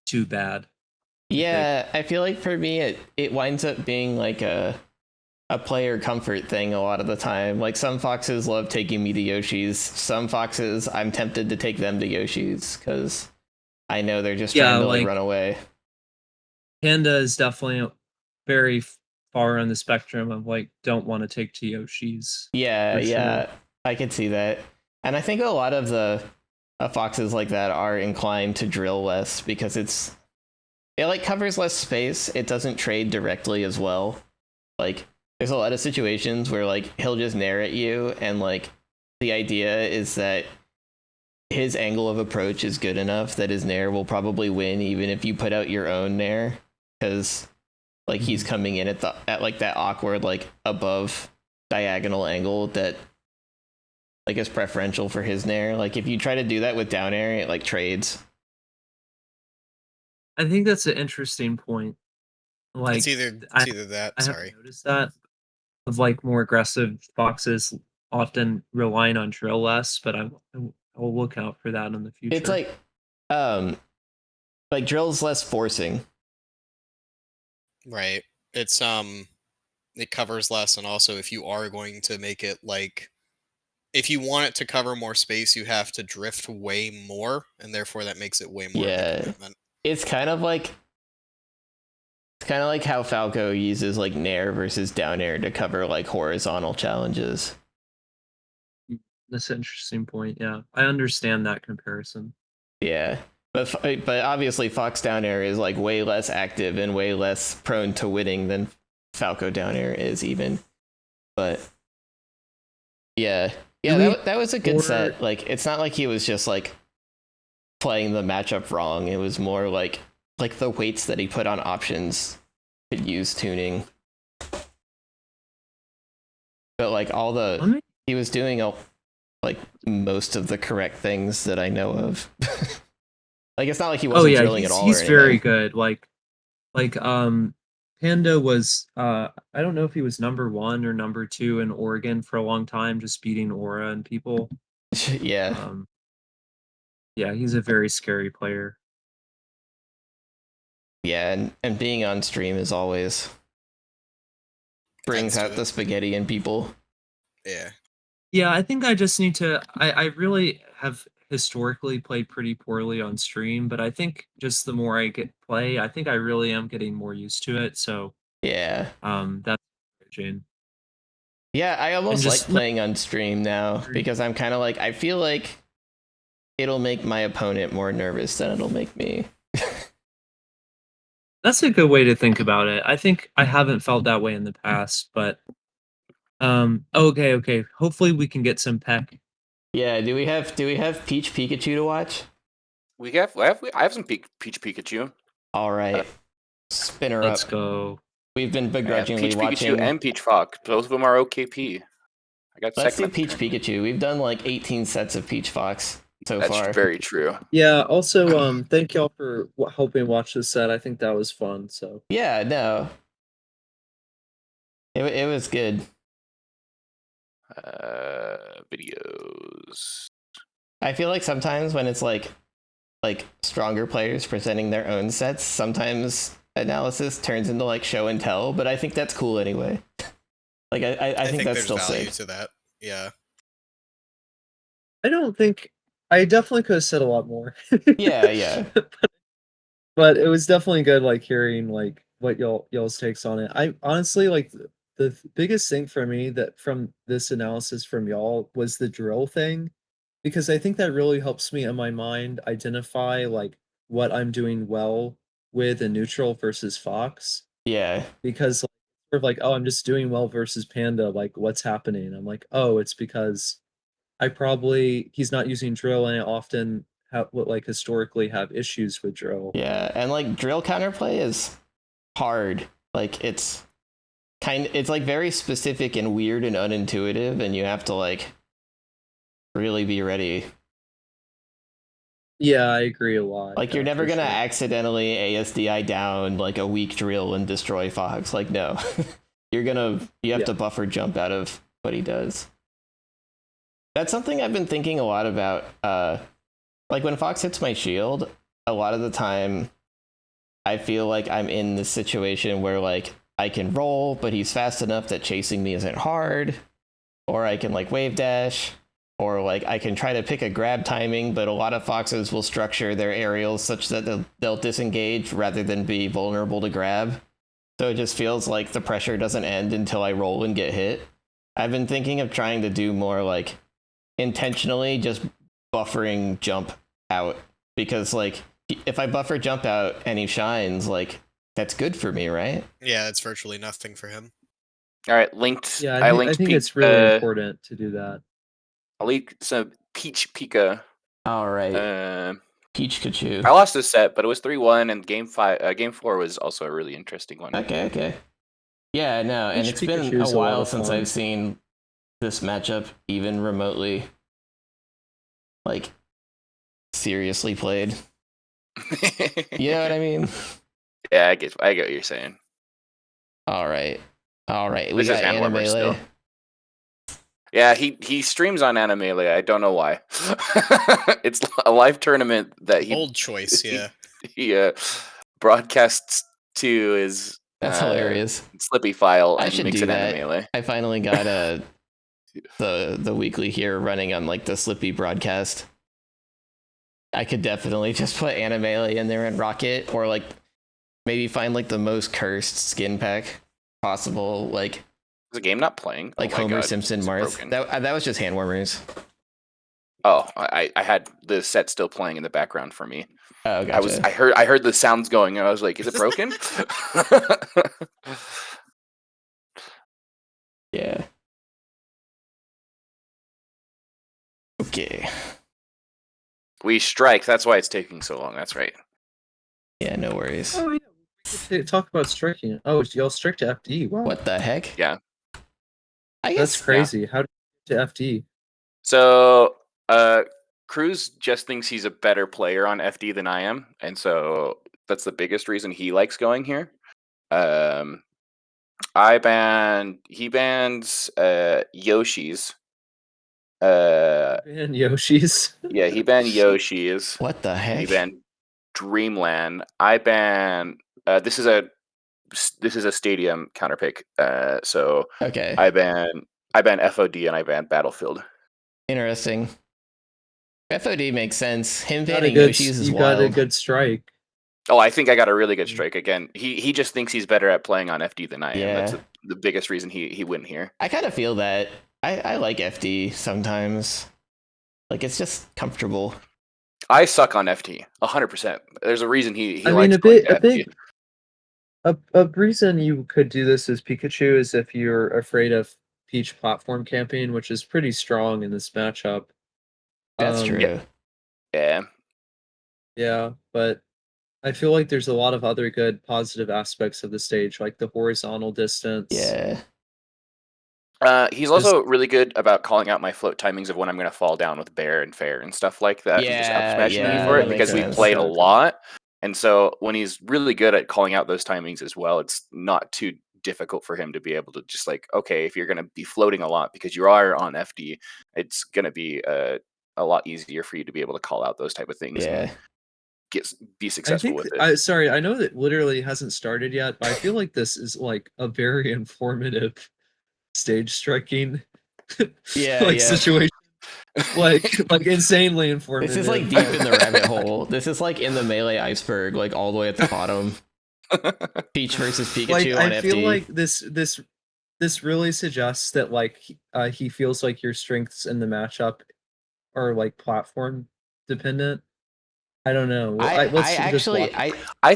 too bad to pick. Yeah, I feel like for me it winds up being like a player comfort thing a lot of the time. Like some foxes love taking me to Yoshi's. Some foxes, I'm tempted to take them to Yoshi's because I know they're just Yeah, trying to like like- run away. Panda is definitely very far on the spectrum of like don't want to take to Yoshi's. Yeah, for yeah, sure. I could see that. And I think a lot of the foxes like that are inclined to drill less because it like covers less space. It doesn't trade directly as well. Like there's a lot of situations where like he'll just nair at you, and like the idea is that his angle of approach is good enough that his nair will probably win even if you put out your own nair, because like he's coming in at like that awkward like above diagonal angle that like is preferential for his nair. Like if you try to do that with down air, it like trades. I think that's an interesting point. Like It's either that. I Sorry. haven't noticed that of like more aggressive foxes often relying on drill less, but I'll look out for that in the future. It's like drill's less forcing. Right. It's it covers less, and also if you are going to make it like, if you want it to cover more space, you have to drift way more, and therefore that makes it way more of a Yeah. commitment. It's kind of like how Falco uses like nair versus down air to cover like horizontal challenges. That's an interesting point. Yeah, I understand that comparison. Yeah. But obviously Fox down air is like way less active and way less prone to winning than Falco down air is even. But yeah. Yeah, that was a good set. Like it's not like he was just like playing the matchup wrong. It was more like the weights that he put on options could use tuning. But like he was doing like most of the correct things that I know of. Like it's not like he wasn't drilling at all. He's very good. Like Panda was I don't know if he was number 1 or number 2 in Oregon for a long time, just beating Aura and people. Yeah. Yeah, he's a very scary player. Yeah, and being on stream is always brings out the spaghetti in people. Yeah. Yeah, I think I just need to I really have historically played pretty poorly on stream, but I think just the more I play, I think I really am getting more used to it. So yeah, that's Jane. Yeah, I almost like playing on stream now because I'm kind of like I feel like it'll make my opponent more nervous than it'll make me. That's a good way to think about it. I think I haven't felt that way in the past, but okay. Hopefully we can get some Pech. Yeah, do we have Peach Pikachu to watch? I have some Peach Pikachu. All right. Spin her up. Let's go. We've been begrudgingly Peach watching Pikachu and Peach Fox. Both of them are OkayP. Let's do Peach Pikachu. We've done like 18 sets of Peach Fox so far. That's very true. Yeah, also thank y'all for helping watch this set. I think that was fun. So yeah, no. It was good. Videos. I feel like sometimes when it's like stronger players presenting their own sets, sometimes analysis turns into like show and tell, but I think that's cool anyway. Like I think that's still value sick. to that. Yeah. I definitely could have said a lot more. Yeah. But it was definitely good like hearing like what y'all's takes on it. I honestly like the biggest thing for me that from this analysis from y'all was the drill thing, because I think that really helps me in my mind identify like what I'm doing well with a neutral versus Fox. Yeah. Because like, sort of like, oh, I'm just doing well versus Panda, like what's happening? I'm like, oh, it's because he's not using drill, and I often historically have issues with drill. Yeah, and like drill counterplay is hard. Like it's like very specific and weird and unintuitive, and you have to like really be ready. Yeah, I agree a lot. Like you're never gonna accidentally ASDI down like a weak drill and destroy Fox. Like no. You have to buffer jump out of what he does. That's something I've been thinking a lot about. Like when Fox hits my shield, a lot of the time I feel like I'm in this situation where like I can roll, but he's fast enough that chasing me isn't hard. Or I can like wave dash. Or like I can try to pick a grab timing, but a lot of foxes will structure their aerials such that they'll disengage rather than be vulnerable to grab. So it just feels like the pressure doesn't end until I roll and get hit. I've been thinking of trying to do more like intentionally just buffering jump out, because like if I buffer jump out and he shines, like that's good for me, right? Yeah, it's virtually nothing for him. All right, linked. Yeah, I I linked. think it's really important to do that. I linked some Peach Pika. All right. Peach Kachu. I lost this set, but it was 3-1, and game 4 was also a really interesting one. Okay. Yeah, no, and it's been Pikachu is a a lot while of since fun. I've seen this matchup even remotely like seriously played. You know what I mean? Yeah, I get what you're saying. All right. We This is got hand warmer Anime. still. Yeah, he streams on Animele. I don't know why. It's a live tournament that he Old choice, yeah. he broadcasts to his That's hilarious. Slippy file I and should makes do it that. Animele. I finally got the weekly here running on like the Slippy broadcast. I could definitely just put Animele in there and rock it, or like maybe find like the most cursed skin pack possible, like Is the game not playing? like Oh my Homer God, Simpson it's Marth. broken. That was just hand warmers. Oh, I had the set still playing in the background for me. Oh, gotcha. I heard the sounds going, and I was like, "Is it broken?" Yeah. Okay. We strike. That's why it's taking so long. That's right. Yeah, no worries. Oh yeah, we could talk about striking. Oh, y'all strict to FD. Wow, What the heck? Yeah. I that's guess crazy. How did you get to FD? So, Cruz just thinks he's a better player on FD than I am, and so that's the biggest reason he likes going here. He bans Yoshi's. And Yoshi's. Yeah, he banned Yoshi's. what the He heck? banned Dreamland. I ban. This is a stadium counterpick. So Okay. I ban FOD and I ban Battlefield. Interesting. FOD makes sense. Him Got a banning good, Yoshi's is you got a wild. good strike. Oh, I think I got a really good strike again. He just thinks he's better at playing on FD than I am. Yeah. That's the biggest reason he wouldn't here. I kind of feel that. I like FD sometimes. Like it's just comfortable. I suck on FT 100%. There's a reason he I likes mean, going to FT. a reason you could do this as Pikachu is if you're afraid of Peach platform camping, which is pretty strong in this matchup. That's true. Yeah. Yeah, but I feel like there's a lot of other good positive aspects of the stage, like the horizontal distance. Yeah. He's also really good about calling out my float timings of when I'm going to fall down with bear and fair and stuff like that. And just up Yeah, smashing me yeah, for that it makes because we sense. played a Okay. lot. And so when he's really good at calling out those timings as well, it's not too difficult for him to be able to just like, okay, if you're going to be floating a lot because you are on FD, it's going to be a lot easier for you to be able to call out those type of things Yeah. and be I successful think with it. sorry, I know that literally hasn't started yet, but I feel like this is like a very informative stage striking Yeah, yeah. situation. Like insanely informative. This is like deep in the rabbit hole. This is like in the melee iceberg, like all the way at the bottom. Peach versus Pikachu Like on I FD. feel like this really suggests that like he feels like your strengths in the matchup are like platform dependent. I don't know. Let's just watch. I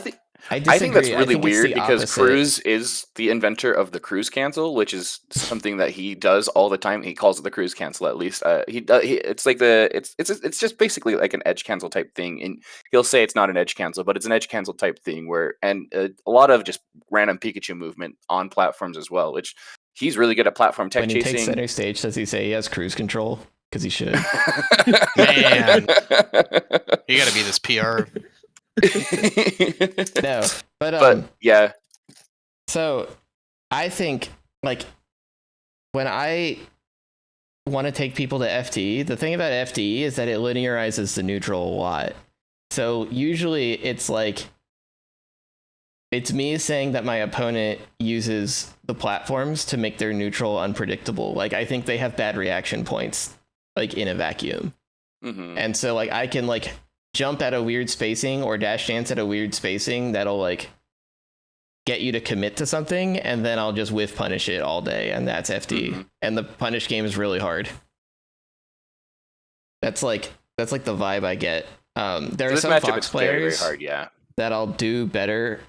think that's really it's weird the because opposite. Cruz is the inventor of the cruise cancel, which is something that he does all the time. He calls it the cruise cancel, at least. It's like it's just basically like an edge cancel type thing, and he'll say it's not an edge cancel, but it's an edge cancel type thing where a lot of just random Pikachu movement on platforms as well, which he's really good at platform tech when he chasing. takes center stage, does he say he has cruise control? Because he should. Man. You got to be this PR. No, but yeah. So I think like when I want to take people to FT, the thing about FT is that it linearizes the neutral a lot. So usually it's like It's me saying that my opponent uses the platforms to make their neutral unpredictable. Like, I think they have bad reaction points, like in a vacuum. Mm-hmm. And so like I can like jump at a weird spacing or dash dance at a weird spacing that'll like get you to commit to something, and then I'll just whiff punish it all day, and that's FD. Mhm. And the punish game is really hard. That's like the vibe I get. There For are this some matchup, Fox it's very, very players hard. Yeah. that I'll do better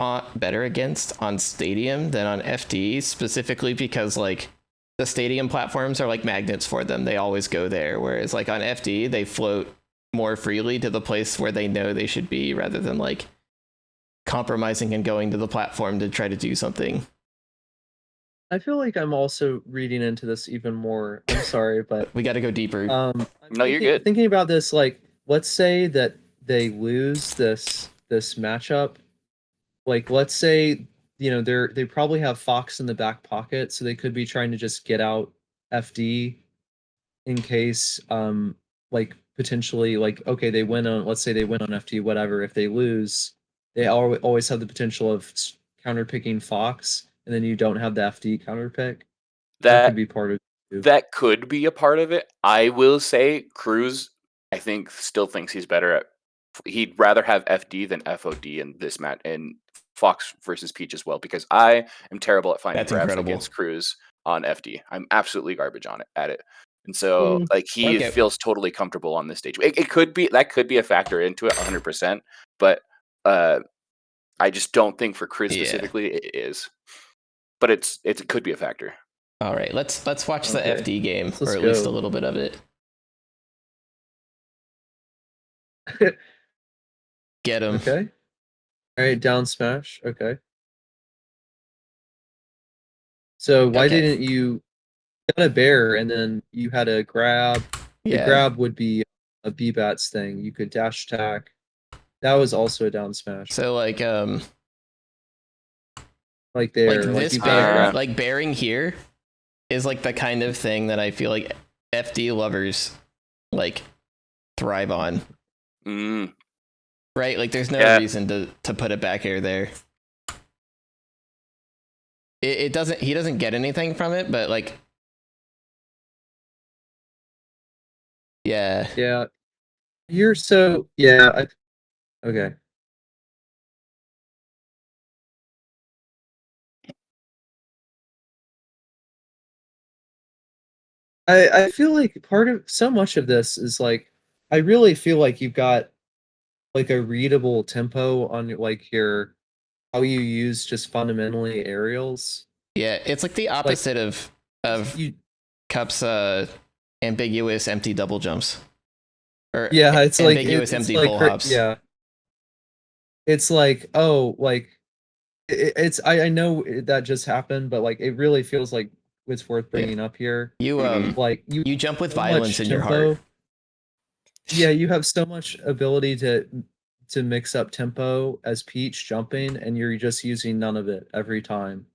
against on Stadium than on FD, specifically because like the Stadium platforms are like magnets for them. They always go there, whereas like on FD they float more freely to the place where they know they should be, rather than like compromising and going to the platform to try to do something. I feel like I'm also reading into this even more. I'm sorry, but We got to go deeper. I'm No, you're good. Thinking about this, like, let's say that they lose this matchup. Like, let's say, you know, they probably have Fox in the back pocket, so they could be trying to just get out FD in case, like potentially, like, okay, they win on, let's say they win on FD, whatever. If they lose, they always have the potential of counter picking Fox, and then you don't have the FD counter pick. That could That be part of it too. that could be a part of it. I will say Cruz, I think, still thinks he's better at. He'd rather have FD than FOD in this match, and Fox versus Peach as well, because I am terrible at finding That's grabs incredible. against Cruz on FD. I'm absolutely garbage on it at it, and so Mm, like he okay. feels totally comfortable on this stage. It could be that could be a factor into it 100%, but I just don't think for Cruz Yeah. specifically it is. But it could be a factor. All right, let's watch the Okay. FD game, Let's or at least a go. little bit of it. Get him. Okay. All right, down smash. Okay. So why Okay. didn't you got a bear and then you had a grab? The Yeah. grab would be a B-Bats thing. You could dash attack. That was also a down smash. So like Like there, like like this you bear, grab. like bearing here is like the kind of thing that I feel like FD lovers like thrive on. Mm. Right? Like there's no Yeah. reason to put a back air there. It doesn't, he doesn't get anything from it, but like yeah. Yeah. You're so yeah, okay. I feel like part of so much of this is like I really feel like you've got like a readable tempo on like your how you use just fundamentally aerials. Yeah, it's like the opposite of You CAUP's ambiguous empty double jumps. Or yeah, it's like ambiguous it's empty like full hops. yeah. It's like, oh, like it's I know that just happened, but like it really feels like it's worth bringing up here. You Mhm. Like you jump with so violence much in your heart. Yeah, you have so much ability to mix up tempo as Peach jumping, and you're just using none of it every time.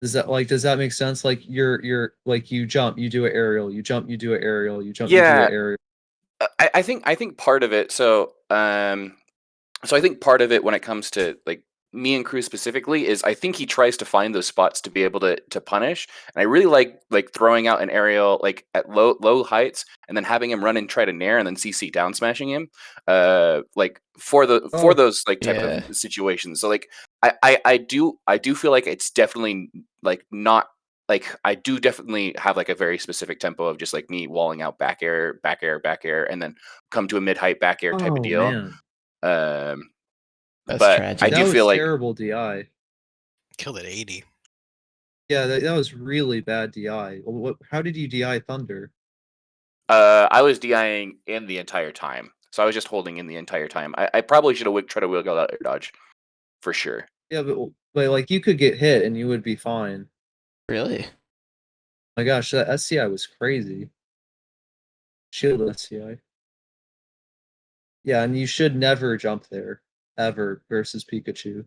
Does that make sense? Like you're like you jump, you do an aerial, you jump, you do an aerial, you jump, you do Yeah, an aerial. I think part of it. So I think part of it when it comes to like me and Cruz specifically is I think he tries to find those spots to be able to punish, and I really like throwing out an aerial like at low heights and then having him run and try to nair and then CC down smashing him, like for Oh, those like type yeah. of situations. So like I do feel like it's definitely like not. Like I do definitely have like a very specific tempo of just like me walling out back air, back air, back air, and then come to a mid height back air type of oh deal. man. That's But tragic. I That do feel was like terrible DI. Killed at 80. Yeah, that was really bad DI. How did you DI Thunder? I was DIing in the entire time, so I was just holding in the entire time. I probably should have tried to wiggle out air dodge for sure. Yeah, but like you could get hit and you would be fine. Really? My gosh, that SCI was crazy. Shield SCI. Yeah, and you should never jump there ever versus Pikachu.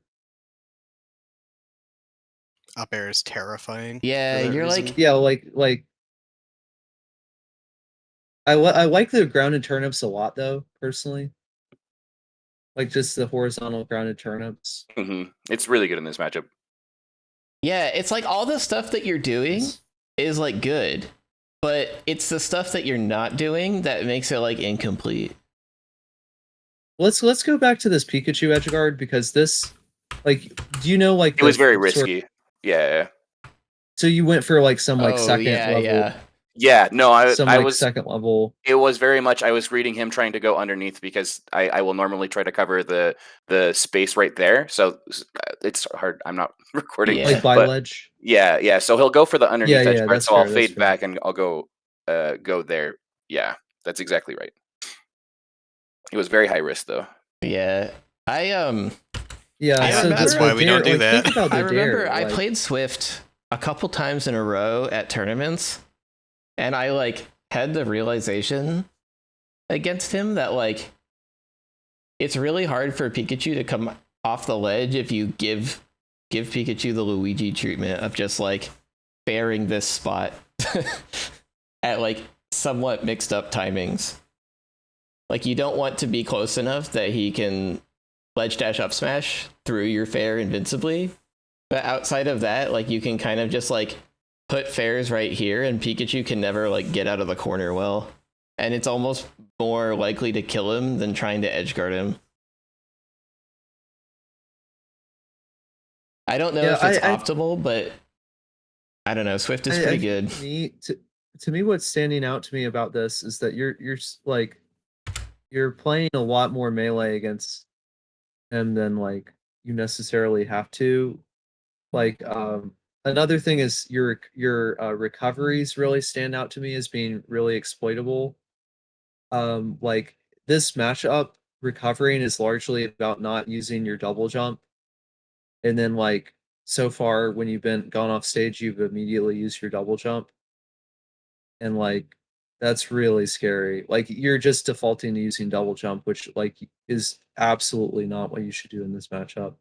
Up air is terrifying. Yeah, for that you're reason. like Yeah, like I like the grounded turnips a lot though, personally. Like just the horizontal grounded turnips. It's really good in this matchup. Yeah, it's like all the stuff that you're doing It's- is like good, but it's the stuff that you're not doing that makes it like incomplete. Let's go back to this Pikachu edgeguard because this, like, do you know like It was very sort of- risky. Yeah. so you went for like some like Oh, second yeah, level, yeah. Yeah, no, I like was second level. it was very much I was reading him trying to go underneath because I will normally try to cover the space right there. So it's hard. I'm not recording. Yeah. Like by but ledge. yeah. So he'll go for the underneath edge guard. that's So I'll fair, that's fade fair. back and I'll go there. Yeah, that's exactly right. It was very high risk though. Yeah. I Yeah, I so that's the why we don't do like, that. Think about the I remember dare, I like, played Swift a couple times in a row at tournaments, and I like had the realization against him that like it's really hard for Pikachu to come off the ledge if you give Pikachu the Luigi treatment of just like bearing this spot at like somewhat mixed up timings. Like you don't want to be close enough that he can ledge dash up smash through your fair invincibly. But outside of that, like you can kind of just like put fairs right here and Pikachu can never like get out of the corner well. And it's almost more likely to kill him than trying to edge guard him. I don't know if it's optimal, but I don't know. Swift is pretty good. To me, what's standing out to me about this is that you're like you're playing a lot more melee against him than like you necessarily have to. Like another thing is your recoveries really stand out to me as being really exploitable. Like this matchup, recovering is largely about not using your double jump. And then like so far when you've gone off stage, you've immediately used your double jump. And like that's really scary. Like you're just defaulting to using double jump, which like is absolutely not what you should do in this matchup.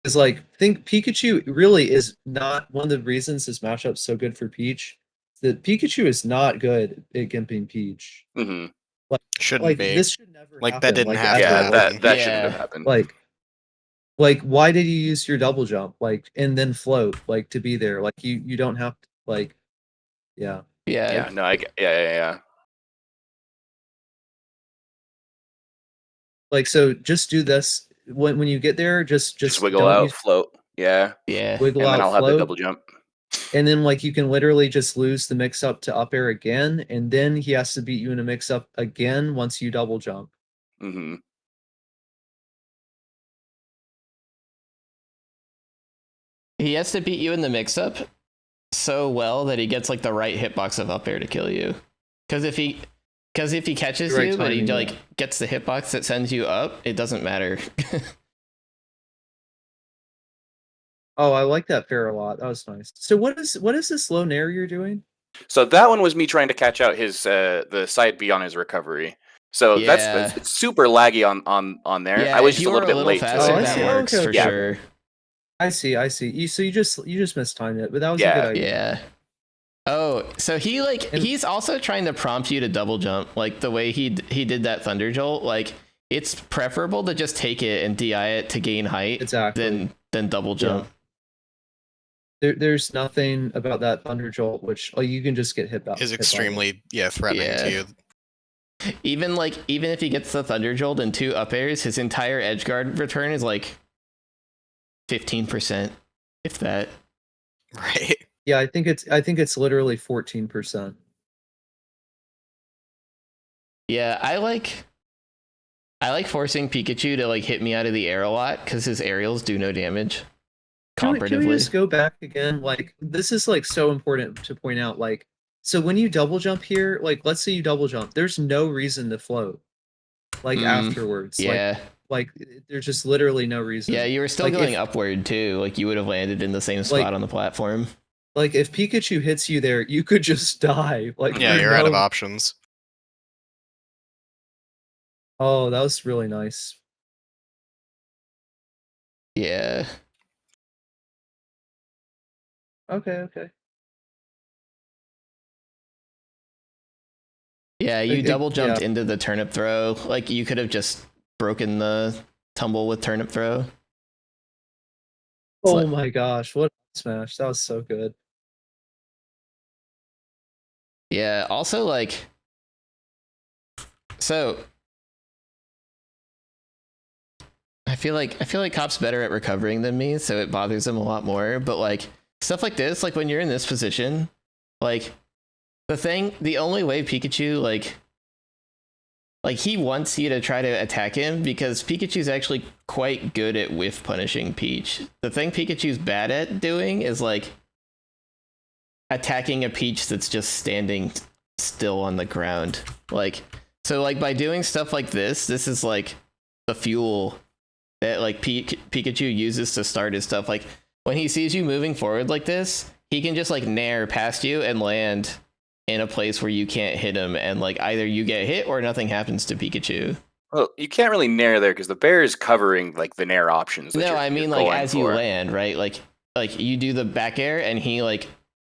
Because like think Pikachu really is not one of the reasons this matchup's so good for Peach. That Pikachu is not good at gimping Peach. Shouldn't be. This should never Like happen. that didn't like, have to ever. Yeah, happen. that Yeah. shouldn't have happened. Like why did you use your double jump like and then float like to be there? Like you don't have to like yeah. Yeah, no, yeah. Like so just do this when you get there, just Wiggle don't out, use, float. Yeah. wiggle And out, then I'll have float, the double jump. and then like you can literally just lose the mix up to up air again, and then he has to beat you in a mix up again once you double jump. Mm-hmm. He has to beat you in the mix-up so well that he gets like the right hitbox of up air to kill you. Because if he catches Right you, but he timing, like gets the hitbox that sends you up, it doesn't matter. Oh, I like that fair a lot. That was nice. So what is this low nair you're doing? So that one was me trying to catch out his the side B on his recovery. So Yeah. it's super laggy on there. Yeah, I was if just you a were little bit late Oh, faster, I to that see. it. works Okay, for okay. sure. I see. You just mistimed it, but that was a Yeah. good idea. Yeah. Oh, so he's also trying to prompt you to double jump, like the way he did that Thunder Jolt. Like it's preferable to just take it and DI it to gain height Exactly. than double jump. There's nothing about that Thunder Jolt which you can just get hit by. Is extremely threatening to you. Even if he gets the Thunder Jolt and 2 up airs, his entire edge guard return is like 15%, if that. Right. Yeah, I think it's literally 14%. Yeah, I like forcing Pikachu to like hit me out of the air a lot because his aerials do no damage. Can we Comparatively. just go back again? Like this is like so important to point out. Like so when you double jump here, like let's say you double jump, there's no reason to float. Like afterwards. Yeah. Like there's just literally no reason. Yeah, you were still like going upward too. Like you would have landed in the same spot on the platform. Like if Pikachu hits you there, you could just die. Like yeah, you're out of options. Oh, that was really nice. Yeah. Okay. Yeah, you double jumped into the turnip throw. Like you could have just broken the tumble with turnip throw. It's Oh like- my gosh, what a smash. That was so good. Yeah, also like so I feel like CAUP's better at recovering than me, so it bothers him a lot more. But like stuff like this, like when you're in this position, like the only way Pikachu like he wants you to try to attack him because Pikachu's actually quite good at whiff punishing Peach. The thing Pikachu's bad at doing is like attacking a Peach that's just standing still on the ground. Like so like by doing stuff like this is like the fuel that like Pikachu uses to start his stuff. Like when he sees you moving forward like this, he can just like nair past you and land in a place where you can't hit him, and like either you get hit or nothing happens to Pikachu. Well, you can't really nair there because the bear is covering like the nair options. That No, you're, I mean you're like going as you for. land, right? Like you do the back air and he like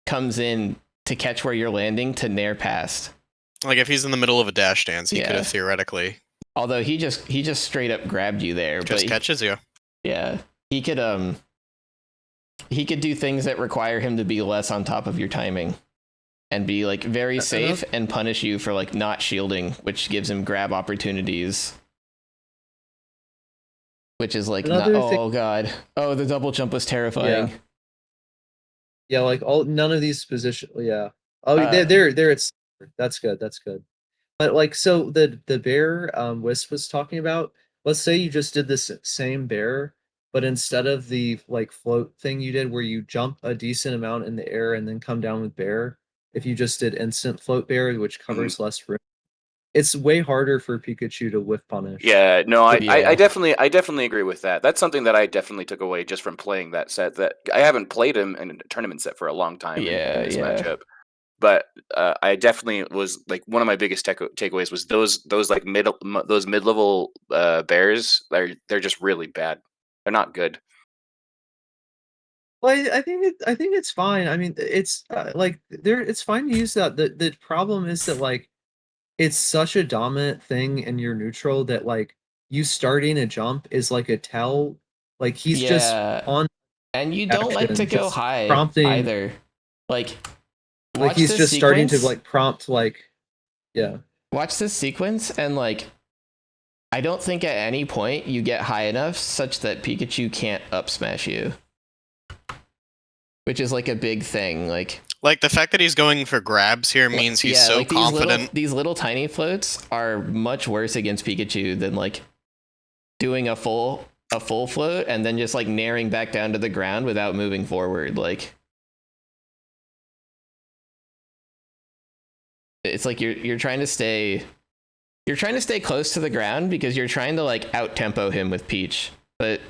comes in to catch where you're landing to nair past. Like if he's in the middle of a dash dance, he could Yeah. have theoretically Although he just straight up grabbed you there, just but catches you. yeah, he could do things that require him to be less on top of your timing and be like very safe and punish you for like not shielding, which gives him grab opportunities. Which is like god. Oh, the double jump was terrifying. Yeah, like none of these positions. Yeah. Oh, there. It's that's good. That's good. But like, so the bear Wisp was talking about. Let's say you just did this same bear, but instead of the like float thing you did, where you jump a decent amount in the air and then come down with bear. If you just did instant float bear, which covers less room, it's way harder for Pikachu to whiff punish. Yeah, no, I Yeah. definitely agree with that. That's something that I definitely took away just from playing that set. That I haven't played him in a tournament set for a long time in this matchup. But I definitely was like one of my biggest takeaways was those like those mid level bears. They're just really bad. They're not good. Well, I think it's fine. I mean, it's like it's fine to use that. The problem is that like it's such a dominant thing in your neutral that like you starting a jump is like a tell. Like he's just on, and you don't like to go just high prompting either. Like he's just starting to like prompt like watch this sequence and like I don't think at any point you get high enough such that Pikachu can't up smash you. Which is like a big thing. Like the fact that he's going for grabs here means he's so like confident. These little tiny floats are much worse against Pikachu than like doing a full float and then just like nairing back down to the ground without moving forward. Like it's like you're trying to stay close to the ground because you're trying to like out tempo him with Peach, but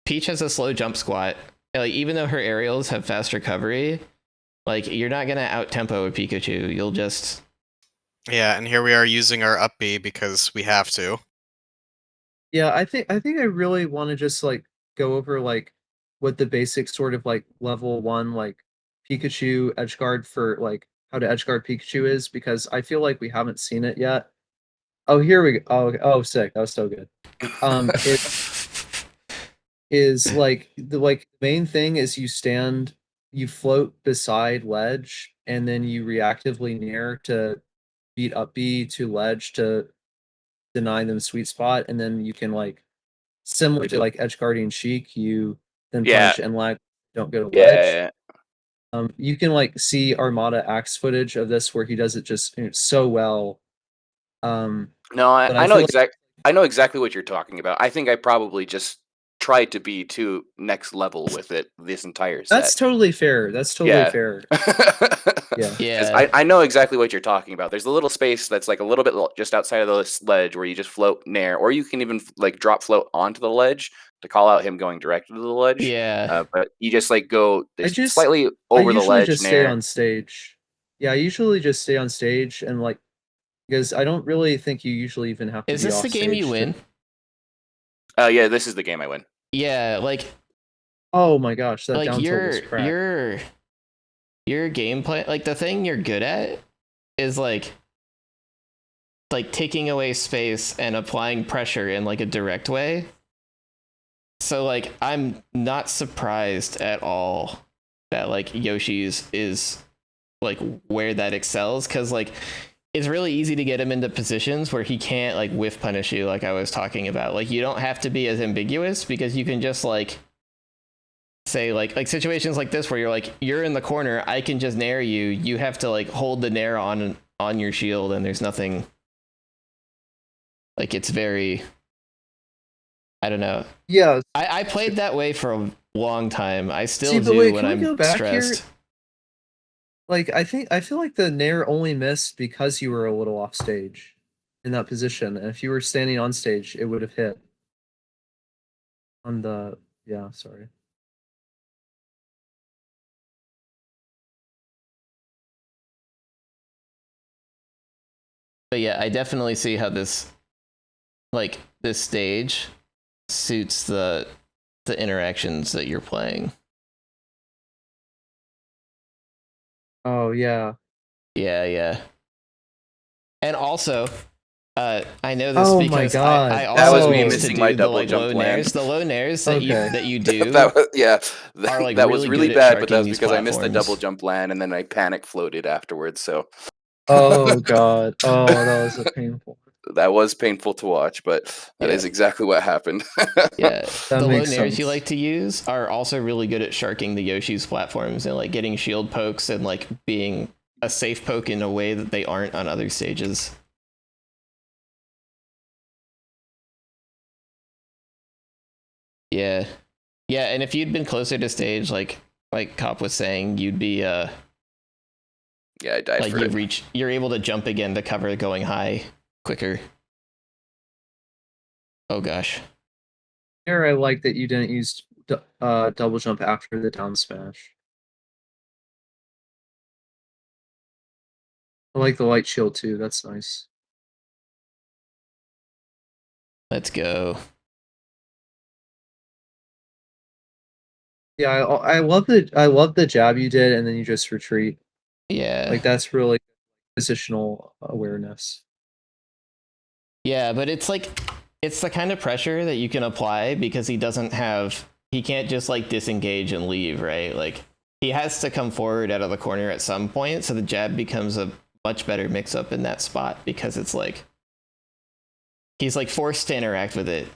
Peach has a slow jump squat. Like even though her aerials have fast recovery, like you're not gonna out tempo with Pikachu. You'll just and here we are using our up B because we have to. Yeah, I think I really want to just like go over like what the basic sort of like level 1 like Pikachu edgeguard for like how to edgeguard Pikachu is because I feel like we haven't seen it yet. Oh, here we go. Oh, sick. That was so good. It is like the main thing is you float beside ledge and then you reactively near to beat up B to ledge to deny them sweet spot, and then you can like similar to like edge guardian Sheik, you then punch and lag, don't get a ledge. You can like see Armada Axe footage of this where he does it just so well. No, I know I know exactly what you're talking about. I think I probably just tried to be too next level with it this entire set. That's totally fair. That's totally fair. Yeah. I know exactly what you're talking about. There's a little space that's like a little bit just outside of the ledge where you just float nair, or you can even like drop float onto the ledge to call out him going directly to the ledge. Yeah. But you just like go slightly over the ledge. I usually just stay on stage. Yeah, I usually just stay on stage and like because I don't really think you usually even have to. Is this the game you win? Yeah, this is the game I win. Yeah, like. Oh my gosh, that like down tilt was crap. Your gameplay, like the thing you're good at, is like like taking away space and applying pressure in like a direct way. So like I'm not surprised at all that like Yoshi's is like where that excels, because like it's really easy to get him into positions where he can't like whiff punish you, like I was talking about. Like you don't have to be as ambiguous, because you can just like say like situations like this where you're like, you're in the corner, I can just nair you, you have to like hold the nair on your shield, and there's nothing, like it's very, I don't know. Yeah. I played that way for a long time. I still See, but do wait, when can we I'm go back stressed. here? Like, I feel like the nair only missed because you were a little off stage in that position. And if you were standing on stage, it would have hit. On the, yeah, sorry. But yeah, I definitely see how this, like this stage suits the interactions that you're playing. Oh, yeah. Yeah. And also, I know this Oh my because God. I That was also me used missing to my do the double like jump low land. nairs. The low nairs that Okay. you do that was, yeah, are like that really was really good at bad, but that sharking was these because I missed the double platforms. jump land and then I panic floated afterwards. So Oh God. Oh, that was a painful. that was painful to watch, but that is Yeah. exactly what happened. Yeah, That the low makes nairs you sense. like to use are also really good at sharking the Yoshi's platforms and like getting shield pokes and like being a safe poke in a way that they aren't on other stages. Yeah, and if you'd been closer to stage, like CAUP was saying, you'd be Yeah, I died like for it. you're able to jump again to cover going high quicker. Oh gosh. Here, I like that you didn't use double jump after the down smash. I like the light shield too. That's nice. Let's go. Yeah, I love the jab you did, and then you just retreat. Yeah. Like that's really positional awareness. Yeah, but it's like it's the kind of pressure that you can apply because he can't just like disengage and leave, right? Like he has to come forward out of the corner at some point, so the jab becomes a much better mix up in that spot because it's like he's like forced to interact with it.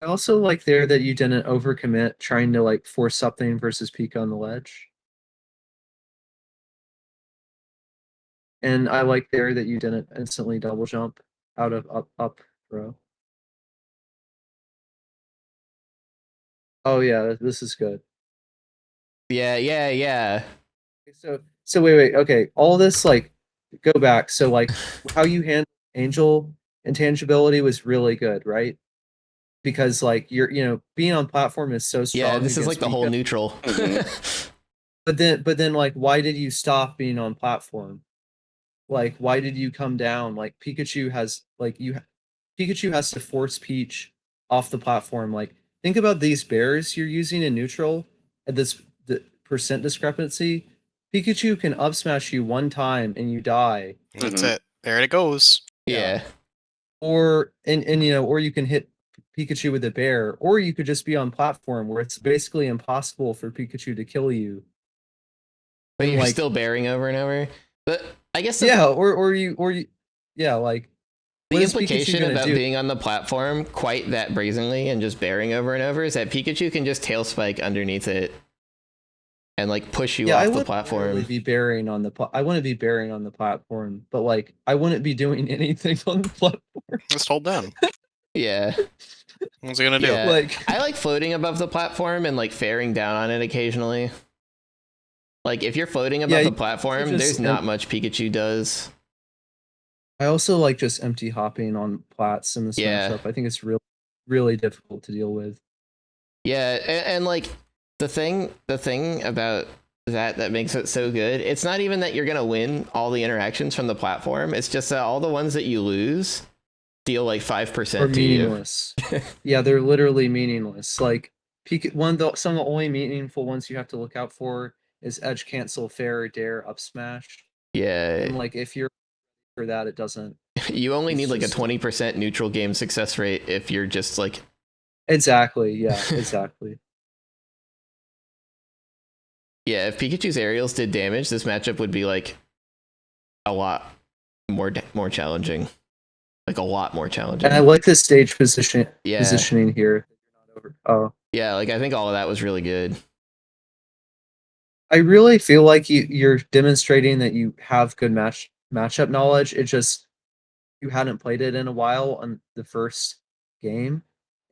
I also like there that you didn't overcommit trying to like force something versus Pika on the ledge. And I like there that you didn't instantly double jump out of up throw. Oh yeah, this is good. Yeah. So wait, okay. All this like go back. So like how you handle Angel intangibility was really good, right? Because like you're being on platform is so strong. Yeah, this is like against the whole Pika. neutral. But then like why did you stop being on platform? Like why did you come down? Like Pikachu has to force Peach off the platform. Like think about these bears you're using in neutral at the percent discrepancy. Pikachu can up smash you one time and you die. That's it. There it goes. Yeah. Or or you can hit Pikachu with a bear, or you could just be on platform where it's basically impossible for Pikachu to kill you. But And, you're like, still bearing over and over. But I guess or you yeah, like the what is Pikachu implication gonna about do? being on the platform quite that brazenly and just bearing over and over is that Pikachu can just tail spike underneath it and like push you I off the would platform. Really be bearing on the I want to be bearing on the platform, but like I wouldn't be doing anything on the platform. Just hold down. Yeah. What's he gonna do? Yeah. Like I like floating above the platform and like faring down on it occasionally. Like if you're floating above the platform, there's not much Pikachu does. I also like just empty hopping on plats in this matchup. I think it's really difficult to deal with. Yeah, and like the thing about that makes it so good, it's not even that you're gonna win all the interactions from the platform, it's just that all the ones that you lose deal like 5% to meaningless. Yeah, they're literally meaningless. Like some of the only meaningful ones you have to look out for is edge cancel, fair, dare, up smash. Yeah, And like if you're for that, it doesn't. you only It's need like a just- 20% neutral game success rate if you're just like Exactly. Yeah. Exactly. yeah, if Pikachu's aerials did damage, this matchup would be like a lot more challenging. Like a lot more challenging. And I like the stage Yeah. positioning here. Oh, Yeah, like I think all of that was really good. I really feel like you're demonstrating that you have good matchup knowledge. It just you hadn't played it in a while on the first game,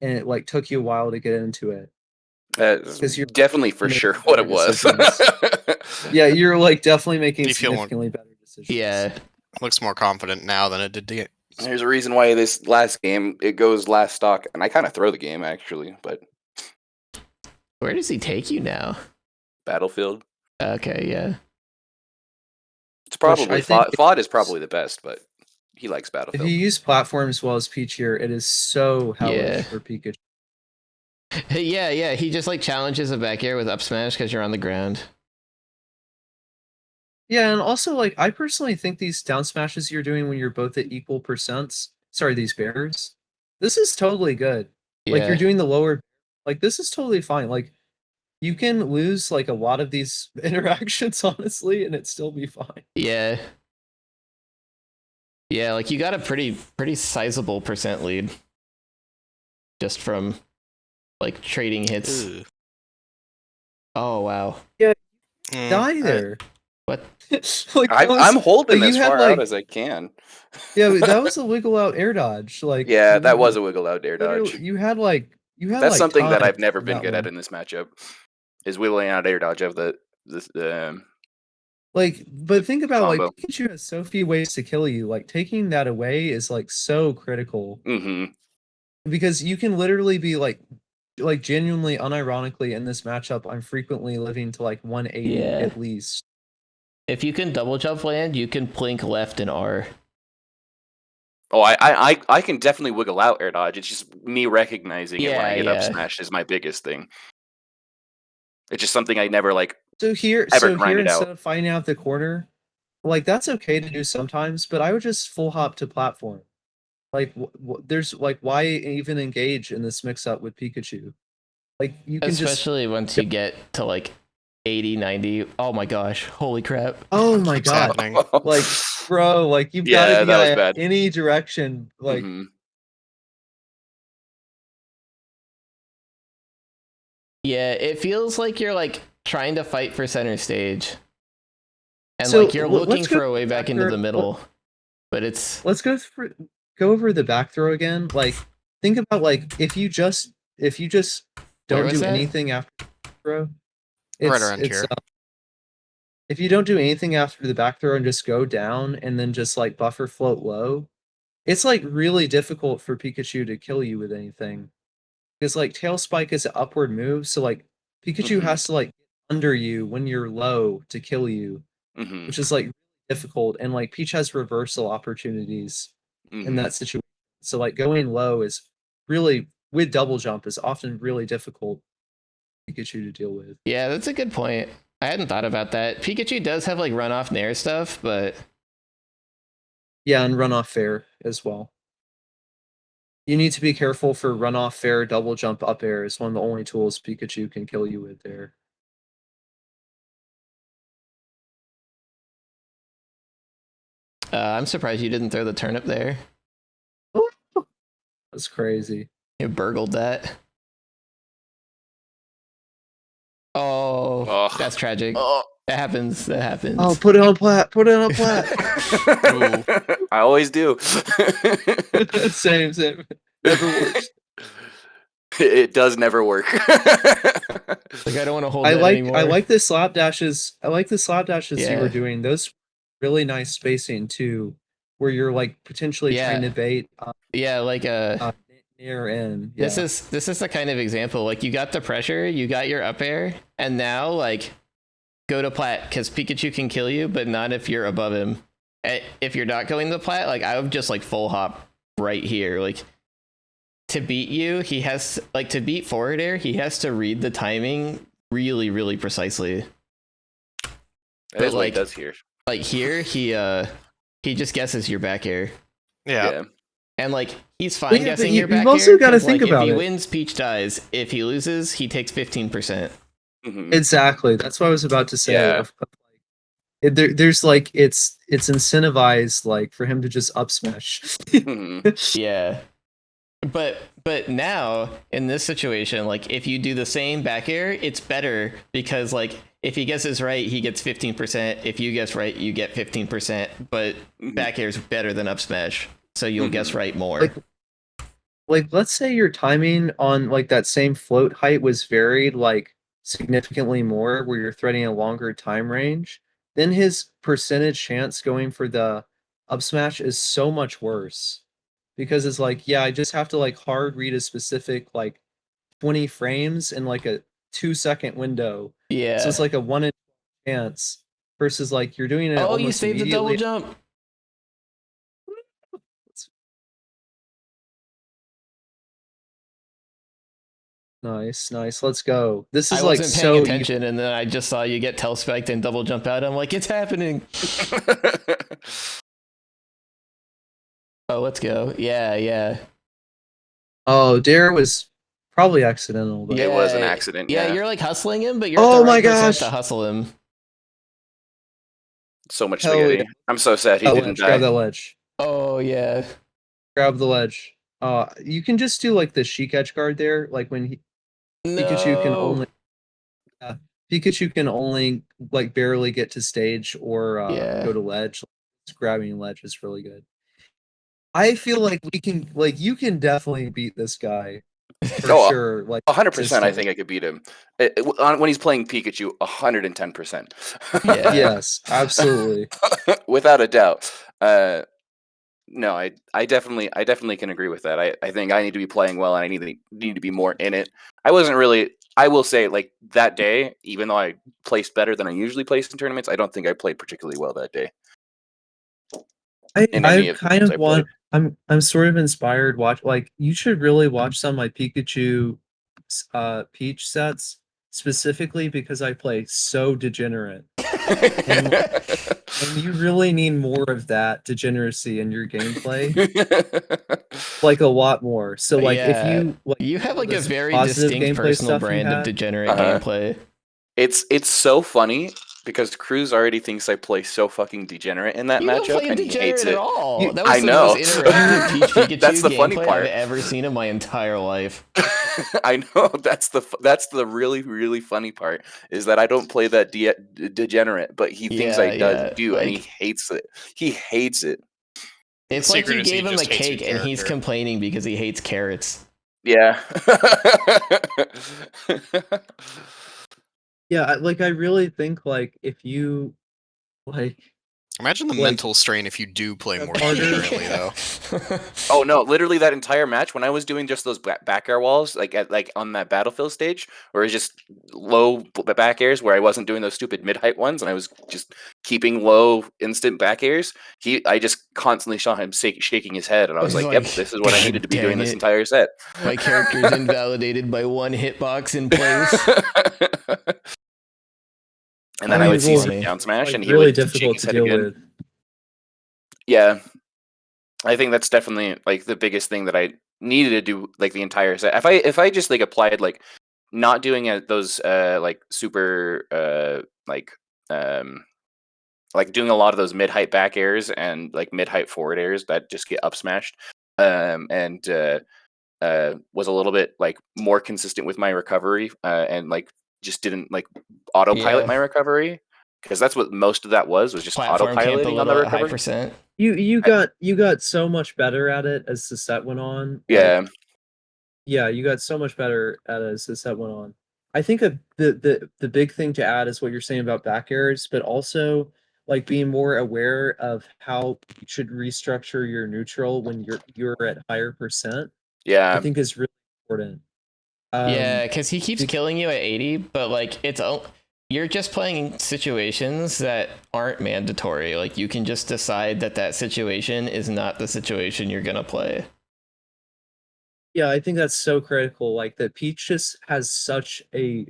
and it like took you a while to get into it. That's you're definitely for making sure what better it was. decisions. Yeah, you're like definitely making You feel more- significantly better decisions. Yeah. Looks more confident now than it did. There's a reason why this last game it goes last stock, and I kind of throw the game actually, but Where does he take you now? Battlefield. Okay, yeah. It's probably I think FOD is probably the best, but he likes If Battlefield. you use platform as well as Peach here, it is so hellish Yeah. for Pikachu. Yeah, he just like challenges a back air with up smash because you're on the ground. Yeah, and also like I personally think these down smashes you're doing when you're both at equal percents, sorry, these bears, this is totally good. Like Yeah. you're doing the lower, like this is totally fine. Like you can lose like a lot of these interactions honestly, and it still be fine. Yeah. Yeah, like you got a pretty sizable percent lead just from like trading hits. Ugh. Oh wow. Die there. What? Like that was- I'm holding like, as you had, far like- out as I can. yeah, but that was a wiggle out air dodge. Like Yeah, that was a wiggle out air literally- dodge. You had That's like something that time I've never for been that good at one. in this matchup. Is wiggling out air dodge of the Like, but think about combo. like Pikachu has so few ways to kill you. Like taking that away is like so critical because you can literally be like genuinely unironically in this matchup. I'm frequently living to like 180 Yeah. at least. If you can double jump land, you can plink left and R. Oh, I can definitely wiggle out air dodge. It's just me recognizing it when I Yeah, get up yeah. smash is my biggest thing. It's just something I never like. So here, Ever grind it instead out. of finding out the corner, like that's okay to do sometimes, but I would just full hop to platform. Like, there's like why even engage in this mix up with Pikachu? Like you can just. Especially once you get to like 80, 90. Oh my gosh. Holy crap. Oh my Keeps god. happening. Like, bro, like you've Yeah, got to be that was at bad. any direction. Like, Mhm. Yeah, it feels like you're like trying to fight for center stage. And So, like you're let's looking go for a way back into back the there. middle. But it's let's go over the back throw again. Like, think about like if you just Where don't was do that? anything after the back throw. Right around here. If you don't do anything after the back throw and just go down and then just like buffer float low, it's like really difficult for Pikachu to kill you with anything. Because like tail spike is an upward move, so like Pikachu Mhm. has to like under you when you're low to kill you, Mhm. which is like difficult. And like Peach has reversal opportunities in Mhm. that situation. So like going low is really with double jump is often really difficult for Pikachu to deal with. yeah, that's a good point. I hadn't thought about that. Pikachu does have like runoff nair stuff, but Yeah, and runoff fair as well. You need to be careful for runoff fair double jump up air is one of the only tools Pikachu can kill you with there. I'm surprised you didn't throw the turnip there. That's crazy. You burgled that. Oh, Ugh. that's tragic. Oh. That happens. That happens. Oh, put it on plat. Put it on plat. I always do. same. Never works. It does never work. Like I don't want to hold I that like anymore. the slap dashes. I like the slap dashes you Yeah. were doing. Those really nice spacing too, where you're like potentially trying to bait Yeah, like near in. this is the kind of example. Like you got the pressure, you got your up air, and now like go to plat because Pikachu can kill you, but not if you're above him. If you're not going to plat, like I would just like full hop right here. Like to beat you, he has like to beat forward air, he has to read the timing really, really precisely. That is what he like- does here. Like here, he just guesses your back air. Yeah. And like he's fine Well, yeah, but guessing you- your back you've also air, gotta 'cause, think like, about if he it. wins, Peach dies. If he loses, he takes 15%. Mhm. Exactly. That's what I was about to say. Yeah. There's like it's incentivized like for him to just up smash. Mhm. Yeah. But now in this situation, like if you do the same back air, it's better because like if he guesses right, he gets 15%. If you guess right, you get 15%. But Mhm. back air is better than up smash, so you'll guess right more. Like let's say your timing on like that same float height was varied like significantly more where you're threading a longer time range, then his percentage chance going for the up smash is so much worse. Because it's like, yeah, I just have to like hard read a specific like 20 frames in like a 2-second window. Yeah. So it's like a 1 in chance versus like you're doing it Oh, almost you saved the double immediately. jump. Nice, nice. Let's go. This is I like wasn't so paying attention, and then I just saw you get tail spiked and double jump out. I'm like, it's happening. Oh, let's go. Yeah. Oh, Dare was probably accidental, but It was an accident, yeah. You're like hustling him, but you're Oh at the my right percent gosh. to hustle him. So much Hell spaghetti. yeah. I'm so sad he That didn't ledge, grab that die. ledge. Oh yeah. Grab the ledge. You can just do like the Sheik edge guard there, like when Pikachu can No. only like barely get to stage or Yeah. go to ledge. Just grabbing ledge is really good. I feel like you can definitely beat this guy for Oh, sure. Like 100%. I think I could beat him when he's playing Pikachu. 110%. Yeah. Yes, absolutely. Without a doubt. No, I definitely can agree with that. I think I need to be playing well, and I need to be more in it. I wasn't really. I will say, like that day, even though I placed better than I usually place in tournaments, I don't think I played particularly well that day. In any I of the kind games of I want. played. I'm sort of inspired. Watch like you should really watch some of my Pikachu, Peach sets specifically because I play so degenerate, and you really need more of that degeneracy in your gameplay, like a lot more. So like if Yeah. you like You have like a this very positive distinct gameplay personal stuff you brand of had, degenerate Uh-huh. gameplay. It's so funny because Cruz already thinks I play so fucking degenerate in that You don't matchup, play and he hates degenerate at it. all. That was I the know. most interactive Peach Pikachu That's the funny gameplay part. I've ever seen in my entire life. I know that's the really funny part is that I don't play that degenerate, but he thinks I do, and he like, hates it. He hates it. it's The like secret you is he gave him a just hates your cake and he's character. complaining because he hates carrots. Yeah. yeah, I really think like if you like Imagine the Like, mental strain if you do play more harder. degenerately, though. Oh no! Literally, that entire match when I was doing just those back air walls, like on that battlefield stage, where it's just low back airs, where I wasn't doing those stupid mid height ones, and I was just keeping low instant back airs. I just constantly saw him shaking his head, and I was He's like, "Yep, like, this is what I "God needed to be dang doing this it. entire set." My character's invalidated by one hitbox in place. And then I I mean, would see well, some down smash, like, and he really would shake difficult his to head deal again. with. Yeah, I think that's definitely like the biggest thing that I needed to do like the entire set. If I just like applied like not doing those like super like doing a lot of those mid height back airs and like mid height forward airs that just get up smashed, and was a little bit like more consistent with my recovery, and like just didn't like autopilot Yeah. my recovery, because that's what most of that was just Platform camp a autopiloting on the little at high recovery. percent. You got so much better at it as the set went on. Yeah. Yeah, you got so much better at it as the set went on. I think the big thing to add is what you're saying about back errors, but also like being more aware of how you should restructure your neutral when you're at higher percent. Yeah. I think is really important. Yeah, because he keeps bec- killing you at 80, but like you're just playing situations that aren't mandatory. Like you can just decide that situation is not the situation you're gonna play. Yeah, I think that's so critical. Like that Peach just has such a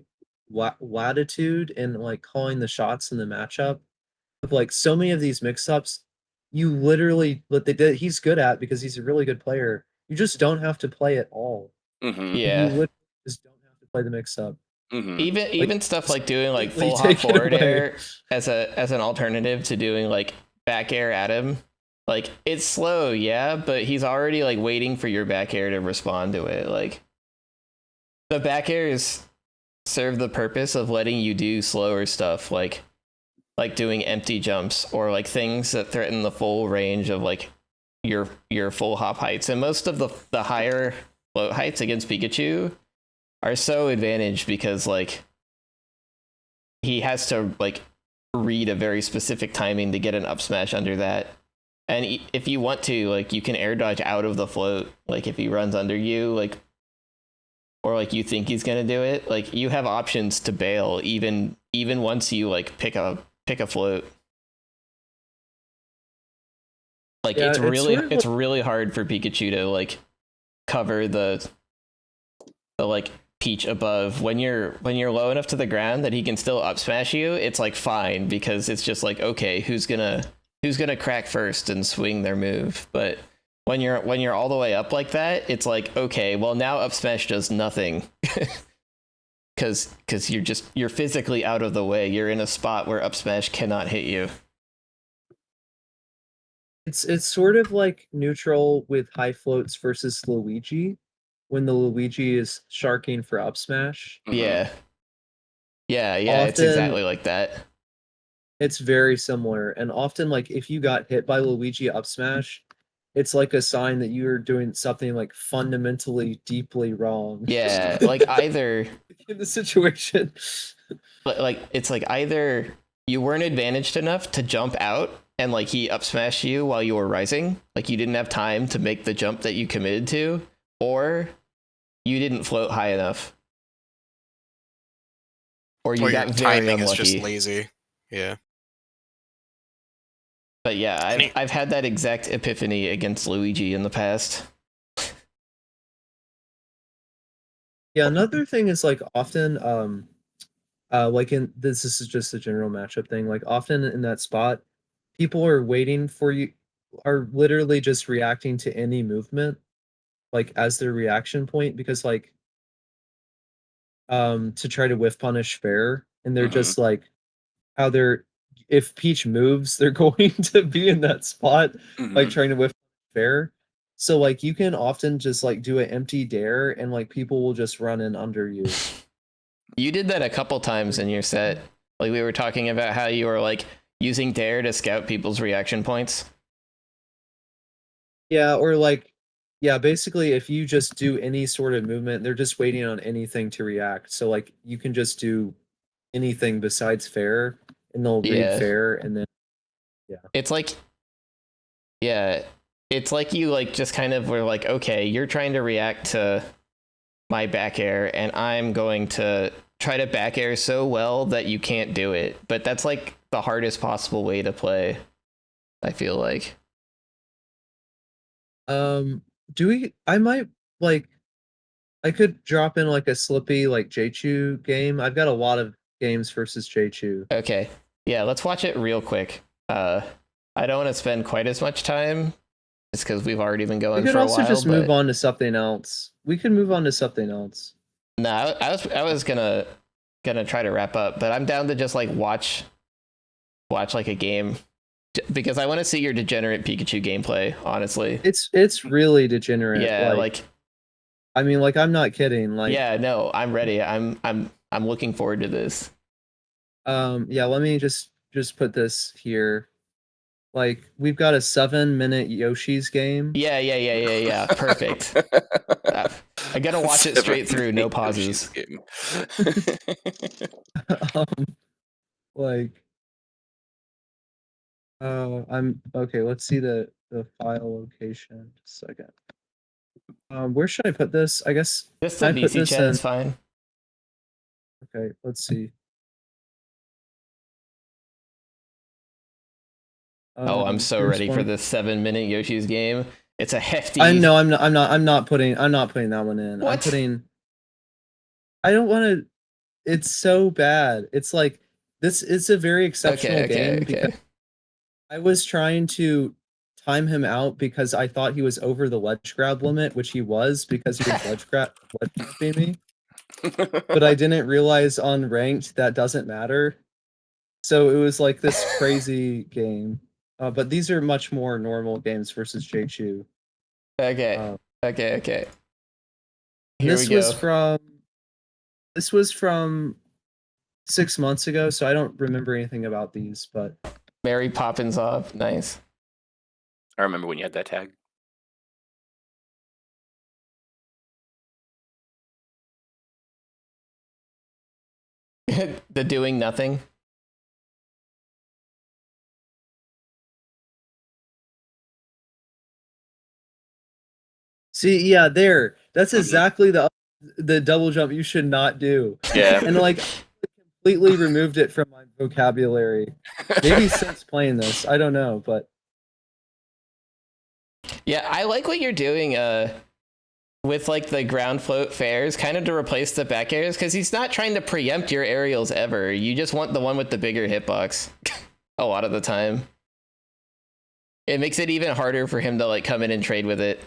latitude in like calling the shots in the matchup of like so many of these mix-ups, you literally what they did he's good at because he's a really good player. You just don't have to play at all. Mm-hmm. You Yeah. literally just don't have to play the mix-up. Mm-hmm. Even stuff like doing like completely full hop take it forward away. air as an alternative to doing like back air at him. Like it's slow, yeah, but he's already like waiting for your back air to respond to it. Like the back airs serve the purpose of letting you do slower stuff like doing empty jumps or like things that threaten the full range of like your full hop heights. And most of the higher float heights against Pikachu are so advantaged because like he has to like read a very specific timing to get an up smash under that. And if you want to, like, you can air dodge out of the float. Like if he runs under you, like, or like you think he's gonna do it, like you have options to bail even once you like pick a float. Like Yeah, it's it's really sort of it's really hard for Pikachu to like cover the like Peach above when you're low enough to the ground that he can still up smash you. It's like fine because it's just like, okay, who's gonna crack first and swing their move. But when you're all the way up like that, it's like, okay, well now up smash does nothing because you're physically out of the way. You're in a spot where up smash cannot hit you. It's sort of like neutral with high floats versus Luigi, when the Luigi is sharking for up smash. Mm-hmm. Yeah, it's Often- exactly like that. It's very similar, and often like if you got hit by Luigi up smash, it's like a sign that you're doing something like fundamentally deeply wrong. Yeah, like either in the situation. like it's like either you weren't advantaged enough to jump out and like he up smashed you while you were rising, like you didn't have time to make the jump that you committed to, or you didn't float high enough, or you Or got your very timing unlucky. is just lazy. Yeah. But yeah, Any- I've had that exact epiphany against Luigi in the past. Yeah, another thing is like often like in this is just a general matchup thing, like often in that spot, people are waiting for you, are literally just reacting to any movement like as their reaction point, because like to try to whiff punish fair, and they're Mhm. just like how they're, if Peach moves, they're going to be in that spot like Mhm. trying to whiff fair. So like you can often just like do an empty dare and like people will just run in under you. You did that a couple times in your set. Like we were talking about how you were like using dare to scout people's reaction points. Yeah, or like, yeah, basically if you just do any sort of movement, they're just waiting on anything to react. So like you can just do anything besides fair and they'll Yeah. read fair, and then It's like, yeah, it's like you like just kind of were like, okay, you're trying to react to my back air and I'm going to try to back air so well that you can't do it. But that's like the hardest possible way to play, I feel like. do we, I might like, I could drop in like a Slippy like J-Chu game. I've got a lot of games versus J-Chu. Okay. Yeah, let's watch it real quick. I don't want to spend quite as much time just because we've already been We going could for a also while. just move on to something else. We could move on to something else. No, I was gonna try to wrap up, but I'm down to just like watch like a game because I want to see your degenerate Pikachu gameplay. Honestly, It's really degenerate. yeah, like I mean, like I'm not kidding. Like yeah, no, I'm ready. I'm looking forward to this. yeah, let me just put this here. Like we've got a 7-minute Yoshi's game. Yeah. Perfect. I gotta watch it straight through, no pauses. Like I'm okay, let's see the file location. Just a second. Where should I put this? I guess Just the I put VC this chat in. is fine. Okay, let's see. Oh, I'm so here's ready for one. this 7-minute Yoshi's game. It's a hefty. I know I'm not putting that one in. What? I'm putting, I don't want to, it's so bad. It's like this is a very exceptional game because I was trying to time him out because I thought he was over the ledge grab limit, which he was because he was ledge grabbing me. But I didn't realize on ranked that doesn't matter. So it was like this crazy game. But these are much more normal games versus J2. Okay. Okay. And Here this we was go. from 6 months ago, so I don't remember anything about these, but Mary Poppins off. Nice. I remember when you had that tag. The doing nothing. see, yeah, there. That's exactly the double jump you should not do. Yeah. And like completely removed it from my vocabulary. Maybe since playing this, I don't know, but Yeah, I like what you're doing with like the ground float fairs, kind of to replace the back airs, because he's not trying to preempt your aerials ever. You just want the one with the bigger hitbox a lot of the time. It makes it even harder for him to like come in and trade with it.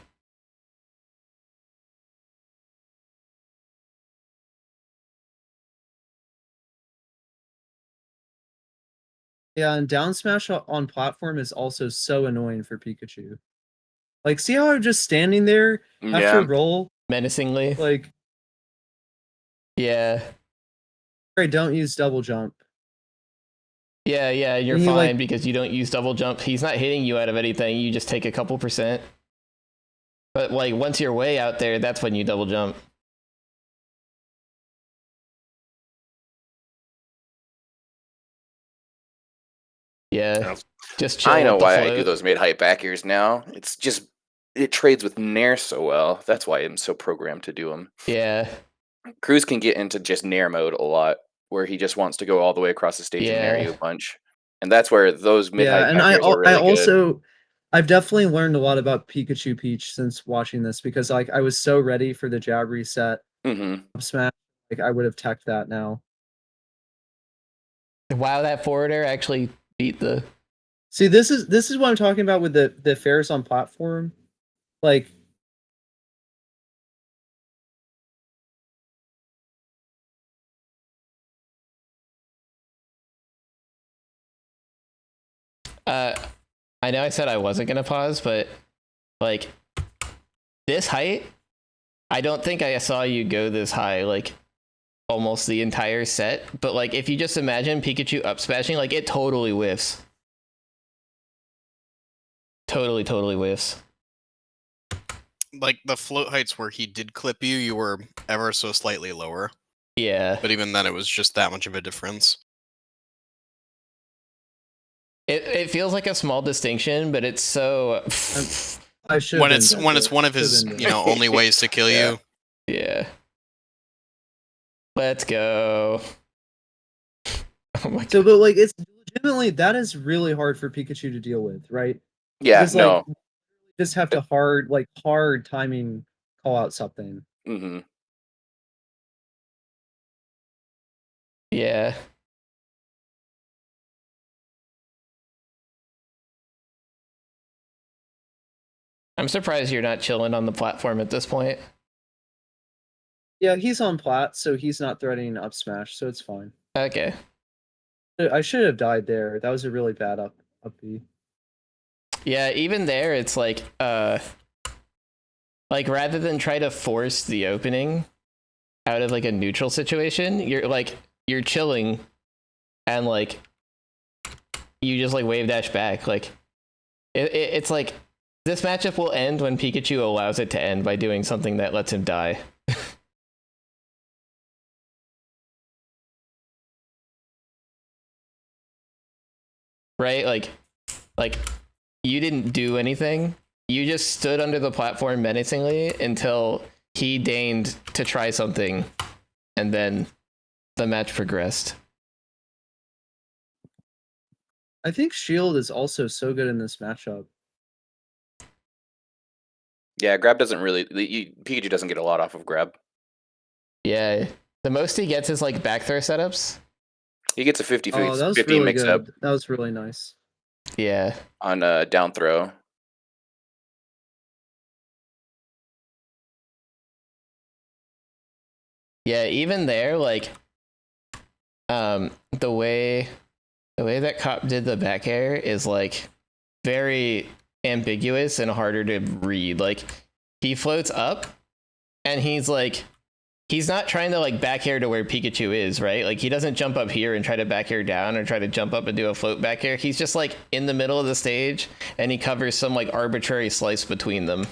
yeah, and down smash on platform is also so annoying for Pikachu. Like, see how I'm just standing there after Yeah. roll? Menacingly. Like, Yeah. I don't use double jump. Yeah, you're And you, fine like- because you don't use double jump. He's not hitting you out of anything. You just take a couple %. But like once you're way out there, that's when you double jump. Yeah. Just chill. I know with the why I float. do those mid height back airs now. It's just it trades with Nair so well. That's why I'm so programmed to do them. Yeah. Cruz can get into just Nair mode a lot, where he just wants to go all the way across the stage and Nair Yeah. you a bunch. And that's where those mid height Yeah, and back airs are really I good. also I've definitely learned a lot about Pikachu Peach since watching this because like I was so ready for the jab reset Mm-hmm. smash. Like I would have teched that now. Wow, that forwarder actually beat the. See, this is what I'm talking about with the fairs on platform. Like I know I said I wasn't gonna pause, but like this height, I don't think I saw you go this high like almost the entire set. But like if you just imagine Pikachu up smashing, like it totally whiffs. Totally whiffs. Like the float heights where he did clip you, you were ever so slightly lower. Yeah. But even then, it was just that much of a difference. It feels like a small distinction, but it's so. I should When it's one of his only ways to kill Yeah. you. Yeah. Let's go. Oh my god. So, but like it's legitimately that is really hard for Pikachu to deal with, right? Yeah, Because, no. like, you just have to hard timing call out something. Mm-hmm. Yeah. I'm surprised you're not chilling on the platform at this point. Yeah, he's on plat, so he's not threatening up smash, so it's fine. Okay. I should have died there. That was a really bad up B. Yeah, even there it's like rather than try to force the opening out of like a neutral situation, you're chilling and like you just like wave dash back. Like it's like this matchup will end when Pikachu allows it to end by doing something that lets him die. Right? Like you didn't do anything. You just stood under the platform menacingly until he deigned to try something, and then the match progressed. I think Shield is also so good in this matchup. Yeah, grab doesn't really. Pikachu doesn't get a lot off of grab. Yeah, the most he gets is like back throw setups. He gets a 50 Oh, that was 50 really mix good. up. That was really nice. Yeah. on down throw. Yeah, even there, like, the way that CAUP did the back air is like very ambiguous and harder to read. Like, he floats up, and he's not trying to like back air to where Pikachu is, right? Like, he doesn't jump up here and try to back air down or try to jump up and do a float back air. He's just like in the middle of the stage, and he covers some like arbitrary slice between them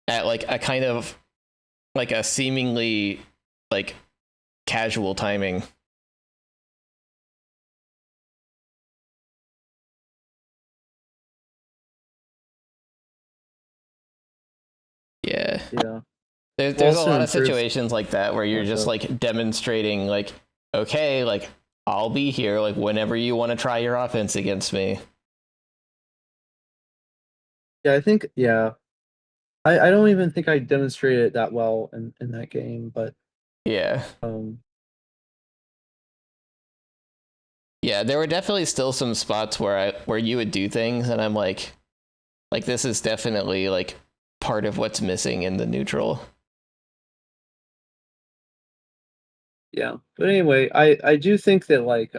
at like a kind of like a seemingly like casual timing. Yeah. Yeah. There's a Also lot of improves situations like that where you're just matchup. like demonstrating like, okay, like I'll be here like whenever you want to try your offense against me. Yeah, I think I don't even think I demonstrated it that well in that game, but Yeah. Yeah, there were definitely still some spots where you would do things and I'm like this is definitely like part of what's missing in the neutral. yeah. But anyway, I do think that like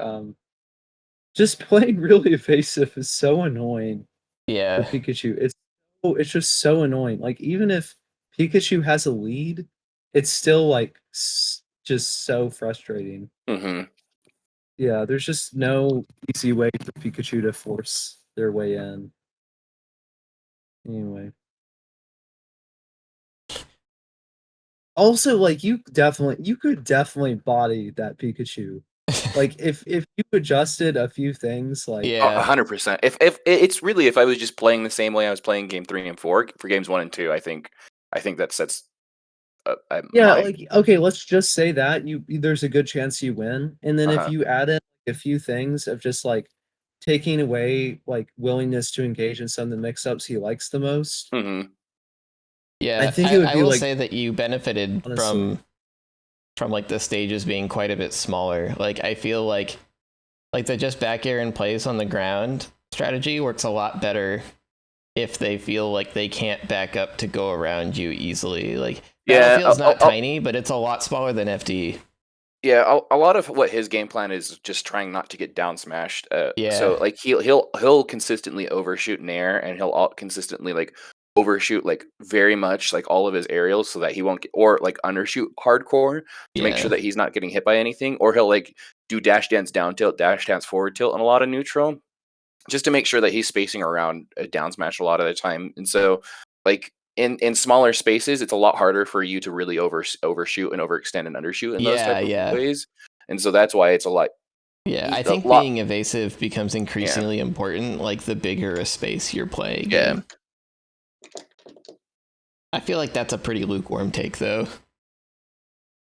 just playing really evasive is so annoying for Yeah. Pikachu. It's just so annoying. Like even if Pikachu has a lead, it's still like just so frustrating. Mm-hmm. Yeah, there's just no easy way for Pikachu to force their way in. Anyway. Also, like you could definitely body that Pikachu. Like if you adjusted a few things, like Yeah. 100%. If it's really if I was just playing the same way I was playing game 3 and 4 for games 1 and 2, I think that sets yeah, my like okay, let's just say that there's a good chance you win, and then if uh-huh. you add in a few things of just like taking away like willingness to engage in some of the mix-ups he likes the most, Mm-hmm. Yeah. I think it would I be will like say that you benefited honestly. from like the stages being quite a bit smaller. Like I feel like the just back air in place on the ground strategy works a lot better if they feel like they can't back up to go around you easily. Like Yeah, Battlefield's not tiny, but it's a lot smaller than FD. yeah, a lot of what his game plan is just trying not to get down smashed. Yeah. So like he'll consistently overshoot in air, and he'll consistently like overshoot like very much like all of his aerials so that he won't get, or like undershoot hardcore to make sure Yeah. that he's not getting hit by anything, or he'll like do dash dance down tilt, dash dance forward tilt, and a lot of neutral just to make sure that he's spacing around a down smash a lot of the time. And so like in smaller spaces, it's a lot harder for you to really overshoot and overextend and undershoot in those type of Yeah. ways. And so that's why it's a lot. Yeah, I A think lot. being evasive becomes Yeah. increasingly important, like the bigger a space you're playing Yeah. in. I feel like that's a pretty lukewarm take, though.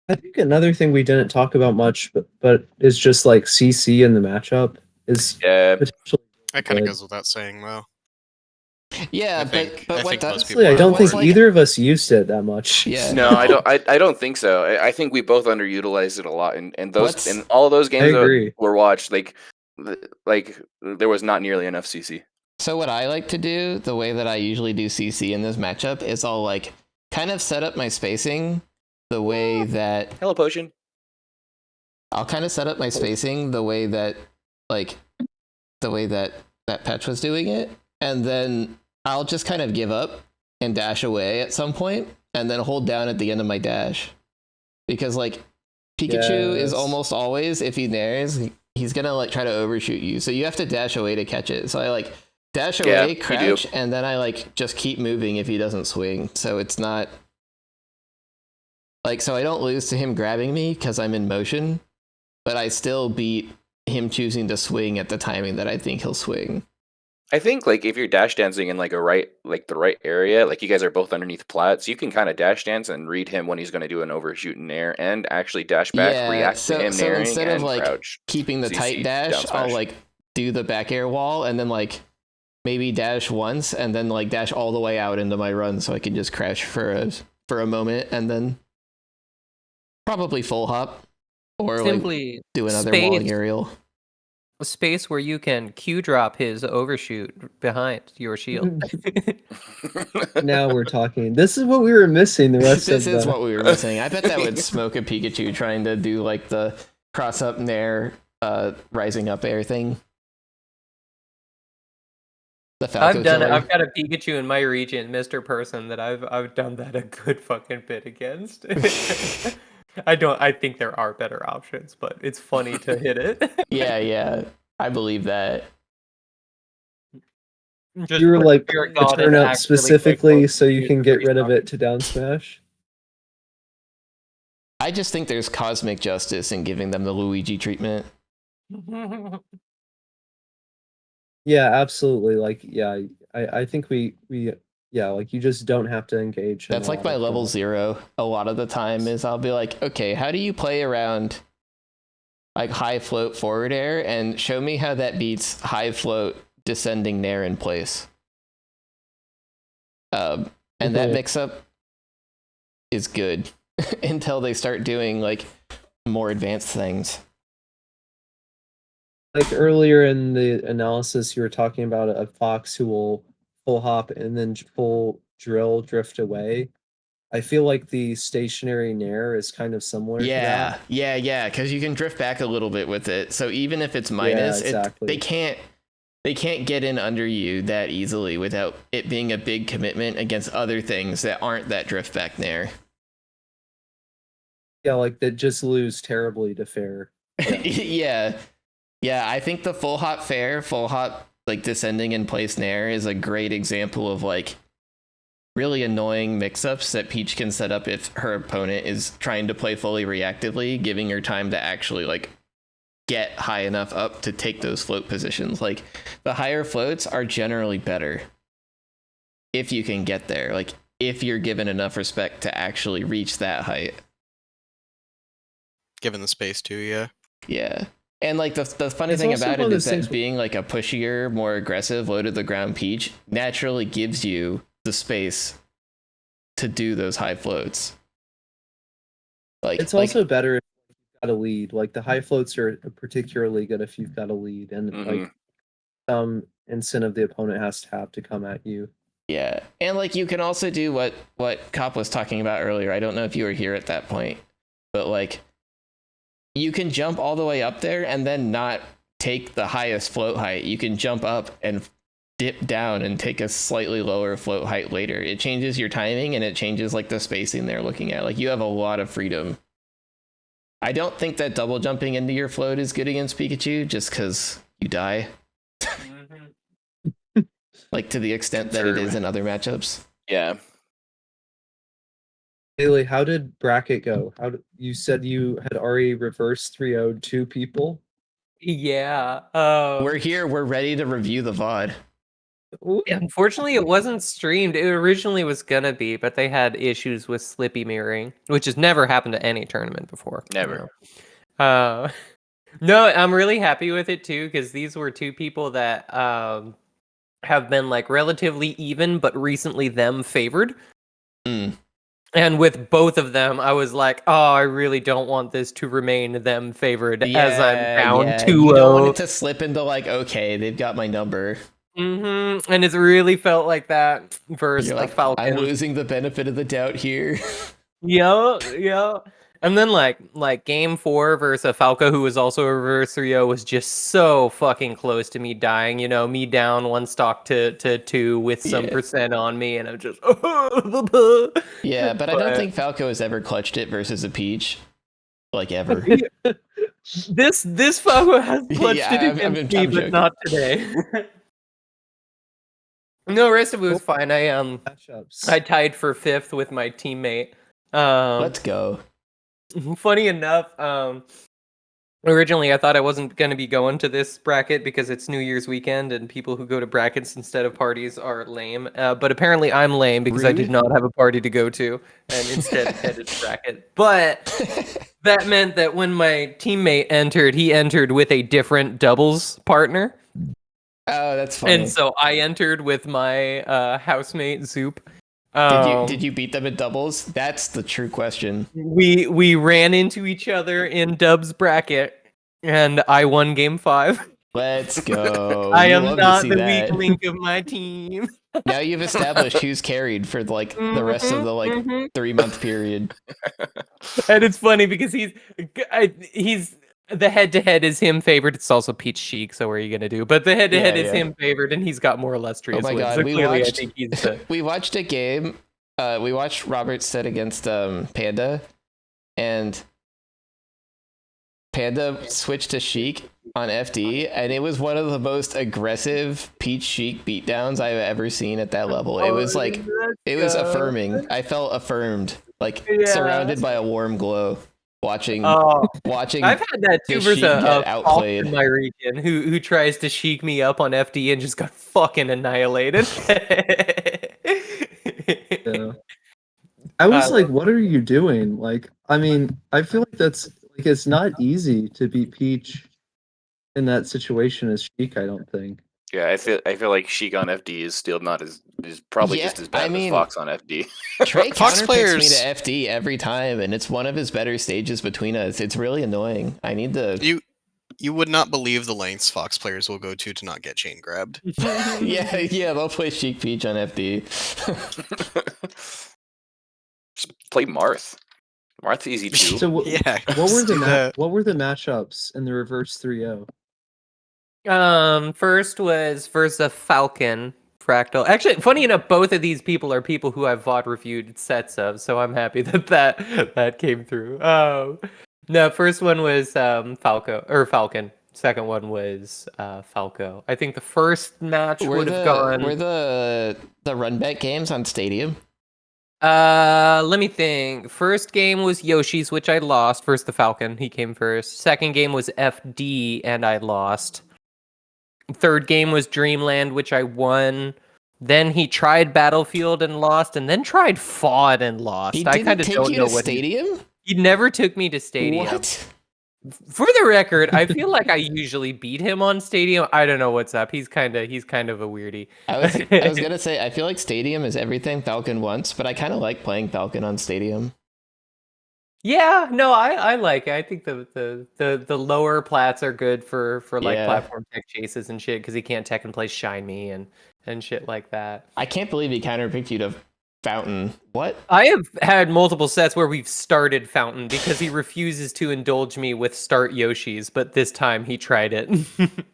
I think another thing we didn't talk about much, but is just like CC in the matchup is Yeah. potentially That kind of good. goes without saying, though. Yeah, I but think what most does people Honestly, I are don't on think board. like- either of us used it that much. Yeah. No, I don't think so. I think we both underutilized it a lot, and those What's- in all of those games that agree. were watched, like there was not nearly enough CC. So what I like to do, the way that I usually do CC in this matchup, is I'll like kind of set up my spacing the way that Hello, potion. I'll kind of set up my spacing the way that Pech was doing it, and then I'll just kind of give up and dash away at some point, and then hold down at the end of my dash, because like Pikachu is Yes. almost always, if he nares, he's gonna like try to overshoot you, so you have to dash away to catch it. So I like dash Yeah, away, you do. crouch, and then I like just keep moving if he doesn't swing. So it's not like, so I don't lose to him grabbing me because I'm in motion, but I still beat him choosing to swing at the timing that I think he'll swing. I think like if you're dash dancing in like the right area, like you guys are both underneath plats, you can kind of dash dance and read him when he's going to do an overshoot in air, and actually dash back, Yeah, react to him so naring, instead and of like crouch. keeping the CC tight dash, down I'll smash. like do the back air wall and then like maybe dash once and then like dash all the way out into my run so I can just crash for a moment and then probably full hop or like Simply do another space. walling aerial. space where you can Q drop his overshoot behind your shield. Now we're talking. This is what we were missing. The rest This of is the what we were missing. I bet that would smoke a Pikachu trying to do like the cross up nair, rising up air thing. The Falco I've done it. killer. I've got a Pikachu in my region, Mr. Person, that I've done that a good fucking bit against. I think there are better options, but it's funny to hit it. Yeah, I believe that. Just you were put like Spirit the God turn and up act really specifically quick, so you can get rid of pretty it to down smash. I just think there's cosmic justice in giving them the Luigi treatment. strong. Yeah, absolutely. Like, yeah, I think we yeah, like you just don't have to engage. In That's a like lot my of level the- 0 a lot of the time is I'll be like, okay, how do you play around like high float forward air and show me how that beats high float descending nair in place. And that mix up is good until they start doing like more advanced things. Like earlier in the analysis, you were talking about a fox who will full hop and then full drill drift away. I feel like the stationary nair is kind of similar to that. Yeah, because you can drift back a little bit with it. So even if it's minus, exactly. they can't get in under you that easily without it being a big commitment against other things that aren't that drift back nair. Yeah, like that just lose terribly to fair. Yeah, I think the full hop like descending in place nair is a great example of like really annoying mix-ups that Peach can set up if her opponent is trying to play fully reactively, giving her time to actually like get high enough up to take those float positions. Like the higher floats are generally better if you can get there, like if you're given enough respect to actually reach that height. Given the space too, yeah. Yeah. And like the funny It's thing also about one it of is those that things being like a pushier, more aggressive, low to the ground Peach naturally gives you the space to do those high floats. Like It's also better if you've got a lead. Like the high floats are particularly good if you've got a lead and like some incentive the opponent has to have to come at you. yeah. And like you can also do what CAUP was talking about earlier. I don't know if you were here at that point, but like you can jump all the way up there and then not take the highest float height. You can jump up and dip down and take a slightly lower float height later. It changes your timing and it changes like the spacing they're looking at. Like you have a lot of freedom. I don't think that double jumping into your float is good against Pikachu just because you die. Like to the extent that it is in other matchups. Yeah. Haley, how did bracket go? You said you had already reverse 3-0'd 2 people? Yeah. We're here. We're ready to review the VOD. Unfortunately, it wasn't streamed. It originally was gonna be, but they had issues with Slippy mirroring, which has never happened to any tournament before. Never. No, I'm really happy with it too, because these were 2 people that have been like relatively even, but recently them favored. And with both of them, I was like, oh, I really don't want this to remain them favored as I'm down 2-0. You don't want it to slip into like, okay, they've got my number. And it's really felt like that versus You're like Falcon. I'm losing the benefit of the doubt here. Yeah. And then like game 4 versus a Falco who was also a reverse 3-0 was just so fucking close to me dying. You know, me down 1 stock to 2 with some percent on me, and I'm just yeah, but I don't think Falco has ever clutched it versus a Peach, like ever. This Falco has clutched it against me, but joking. not today. No, rest of it was fine. I tied for 5th with my teammate. Let's go. Funny enough, originally I thought I wasn't going to be going to this bracket because it's New Year's weekend and people who go to brackets instead of parties are lame. But apparently I'm lame because I did not have a party to go to and instead headed to bracket. But that meant that when my teammate entered, he entered with a different doubles partner. Oh, that's funny. And so I entered with my housemate Zoop. Did you beat them in doubles? That's the true question. We ran into each other in Dub's bracket, and I won game 5. Let's go. I You am love to not see the that. weak link of my team. Now you've established who's carried for like the rest of the like 3-month period. And it's funny because he's the head-to-head is him favored. It's also Peach Chic, so what are you gonna do? But the head-to-head Yeah, is yeah. him favored, and he's got more illustrious Oh my wins. god, So we clearly, watched I think he's the we watched a game. We watched Robert set against Panda, and Panda switched to Sheik on FD, and it was one of the most aggressive Peach Sheik beatdowns I've ever seen at that level. It was like it was affirming. I felt affirmed, like surrounded by a warm glow, watching watching I've had that too the versus Sheik a get outplayed. in my region who tries to Sheik me up on FD and just got fucking annihilated. Yeah. I was like, what are you doing? Like, I mean, I feel like that's like it's not easy to beat Peach in that situation as Sheik, I don't think. Yeah, I feel like Sheik on FD is still not is probably Yeah, just as bad I mean, as Fox on FD. Trey Fox counterpicks players- me to FD every time, and it's one of his better stages between us. It's really annoying. I need to. You would not believe the lengths Fox players will go to not get chain grabbed. yeah, they'll play Sheik Peach on FD. Just play Marth. Marth's easy too. So Yeah. what were just do that. what were the matchups in the reverse 3-0? First was versus Falcon Fractal. Actually, funny enough, both of these people are people who I've VOD reviewed sets of, so I'm happy that came through. No, first one was Falcon. Second one was Falco. I think the first match would have gone. Were the run bet games on Stadium? Let me think. First game was Yoshi's, which I lost. First, the Falcon, he came first. Second game was FD, and I lost. Third game was Dreamland, which I won. Then he tried Battlefield and lost, and then tried FOD and lost. He I didn't kind of take don't you know to what Stadium? he never took me to Stadium. What? For the record, I feel like I usually beat him on Stadium. I don't know what's up. He's kind of a weirdie. I was gonna say I feel like Stadium is everything Falcon wants, but I kind of like playing Falcon on Stadium. Yeah, no, I like it. I think the lower plats are good for like Yeah. platform tech chases and shit because he can't tech and play Shine Me and shit like that. I can't believe he counterpicked you to Fountain. What? I have had multiple sets where we've started Fountain because he refuses to indulge me with start Yoshi's, but this time he tried it.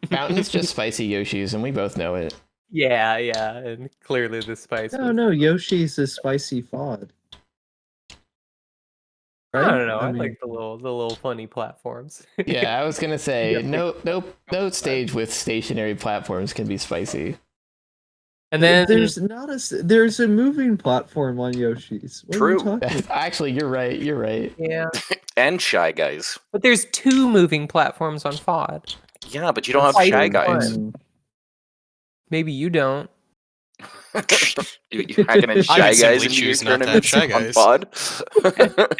Fountain's just spicy Yoshi's, and we both know it. Yeah, and clearly the spice. No, Yoshi's is spicy FOD. I Right? don't know. I mean, like the little funny platforms. Yeah, I was gonna say no stage with stationary platforms can be spicy. And then there's a moving platform on Yoshi's. What are you True. talking about? Actually, you're right. yeah, And Shy Guys. but there's 2 moving platforms on FOD. Yeah, but you don't have Fighting Shy Guys. fun. Maybe you don't. You hacking in I Shy would Guys simply into your choose not to have tournaments Shy on Guys. pod?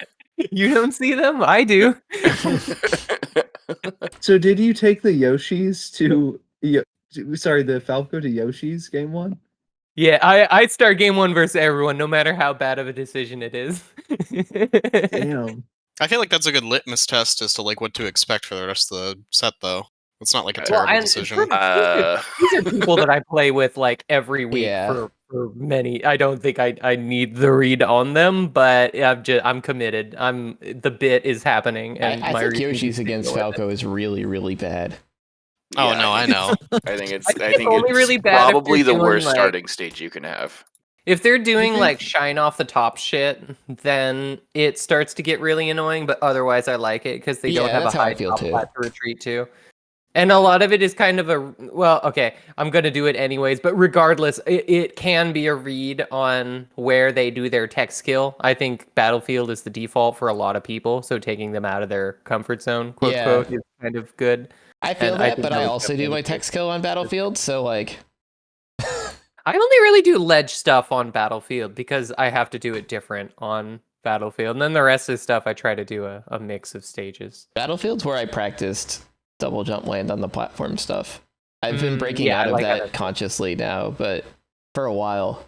You don't see them? I do. So did you take the Yoshi's the Falco to Yoshi's game 1? Yeah, I start game 1 versus everyone, no matter how bad of a decision it is. Damn. I feel like that's a good litmus test as to like what to expect for the rest of the set, though. It's not like a Well, terrible and decision. these are people that I play with like every week Yeah. for many. I don't think I need the read on them, but I'm committed. The bit is happening, and I my think read Yoshi's is against going. Falco is really, really bad. Oh Yeah, no, I know. I think it's I think it's only really bad if probably you're the doing, worst like- starting stage you can have. If they're doing think- like shine off the top shit, then it starts to get really annoying. But otherwise, I like it because they don't Yeah, have a that's how I high feel top too. flat to retreat to. And a lot of it is kind of okay, I'm going to do it anyways. But regardless, it can be a read on where they do their tech skill. I think Battlefield is the default for a lot of people. So taking them out of their comfort zone, quote, Yeah. quote, is kind of good. I feel And I that, think but that I was also do definitely my tech skill on Battlefield, so like I only really do ledge stuff on Battlefield because I have to do it different on Battlefield. And then the rest of the stuff, I try to do a mix of stages. Battlefield's where I practiced double jump land on the platform stuff. I've been breaking yeah, out I of like how that that's- consciously now, but for a while.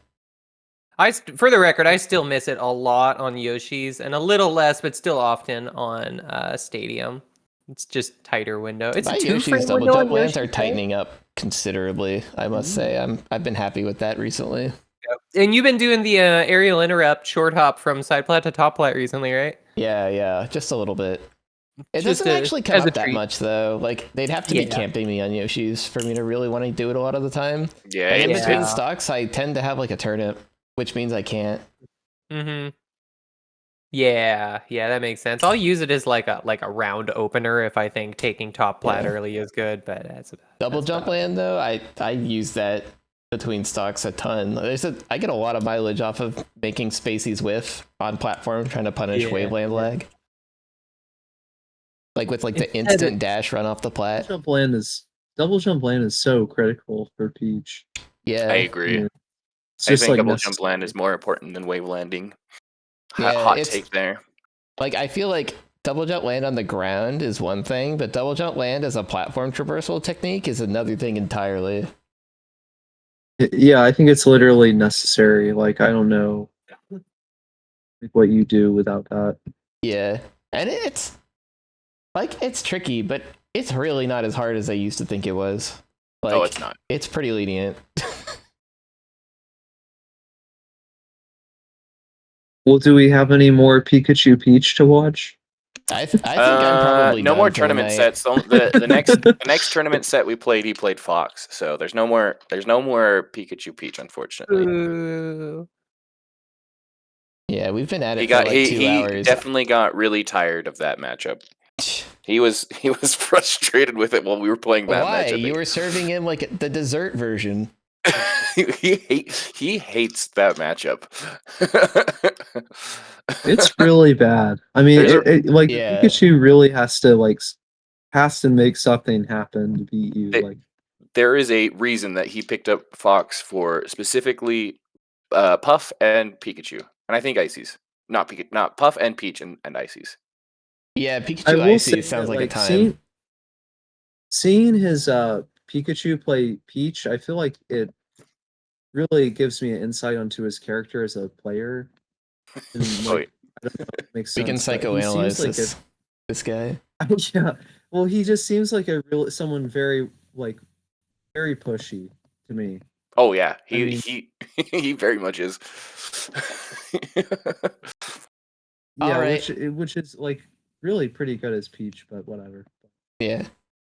For the record, I still miss it a lot on Yoshi's and a little less, but still often on Stadium. It's just tighter window. It's My a Yoshi's 2-frame double window jump on lands are Yoshi, right? tightening up considerably. I must say, I've been happy with that recently. And you've been doing the aerial interrupt short hop from side plat to top plat recently, right? Yeah, just a little bit. It Just doesn't actually come as a up that treat. much though. Like they'd have to be Yeah. camping me on Yoshi's for me to really want to do it a lot of the time. Yeah, And in it's- between Yeah. stocks, I tend to have like a turnip, which means I can't. Mm-hmm. Yeah, that makes sense. I'll use it as like a round opener if I think taking top plat Yeah. early is good, but that's Double that's jump about it. land though, I use that between stocks a ton. I get a lot of mileage off of making spacies whiff on platform, trying to punish Yeah, waveland yeah. lag. Like with like the Instead of- instant dash run off the plat. Double jump land is so critical for Peach. Yeah. I agree. Yeah. It's I just think like double jump land necessary. is more important than wave landing. Yeah, Hot it's- take there. Like I feel like double jump land on the ground is one thing, but double jump land as a platform traversal technique is another thing entirely. Yeah, I think it's literally necessary. Like I don't know what you do without that. Yeah. And it's like it's tricky, but it's really not as hard as I used to think it was. Like No, it's not. It's pretty lenient. Well, do we have any more Pikachu Peach to watch? I think I'm probably no done more for the tournament night. sets. The next tournament set we played, he played Fox. So there's no more Pikachu Peach, unfortunately. Ooh. Yeah, we've been at it He for got like 2 he hours. definitely got really tired of that matchup. He was frustrated with it while we were playing that Why? matchup. You were serving him like the dessert version. he hates that matchup. It's really bad. I mean, like Yeah. Pikachu really has to make something happen to beat you. They- Like there is a reason that he picked up Fox for specifically Puff and Pikachu, and I think Ices. Not Puff and Peach and Ices. Yeah, I Pikachu will say Icy sounds that, like a time. seeing his Pikachu play Peach, I feel like it really gives me an insight onto his character as a player. And, Oh, like, I don't know if it makes sense. We can but he seems psychoanalyze like this guy. yeah. Well, he just seems like someone very very pushy to me. Oh yeah, I mean- he very much is. Yeah, All right. which is like really pretty good as Peach, but whatever. Yeah.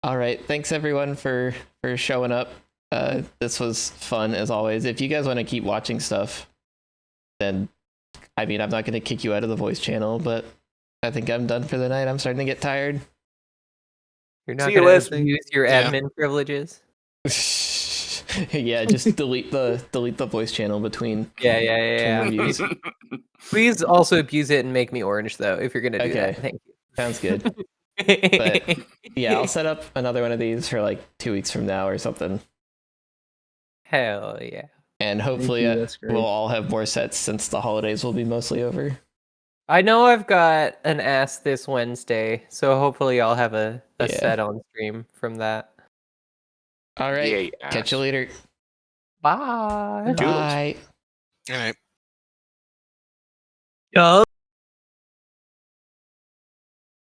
All right. Thanks everyone for showing up. This was fun as always. If you guys want to keep watching stuff, then I mean, I'm not going to kick you out of the voice channel, but I think I'm done for the night. I'm starting to get tired. You're not See you, going Les. to use your Yeah. admin privileges. Yeah, just delete the voice channel between Yeah. reviews. Please also abuse it and make me orange though, if you're gonna do Okay. that. Thank Sounds good. you. But yeah, I'll set up another one of these for like 2 weeks from now or something. Hell yeah. And hopefully you, that's great. we'll all have more sets since the holidays will be mostly over. I know I've got an Ask this Wednesday, so hopefully I'll have a Yeah. set on stream from that. All right. Yay, Catch you ass. later. Bye. Toodles. Bye. All right. Yo.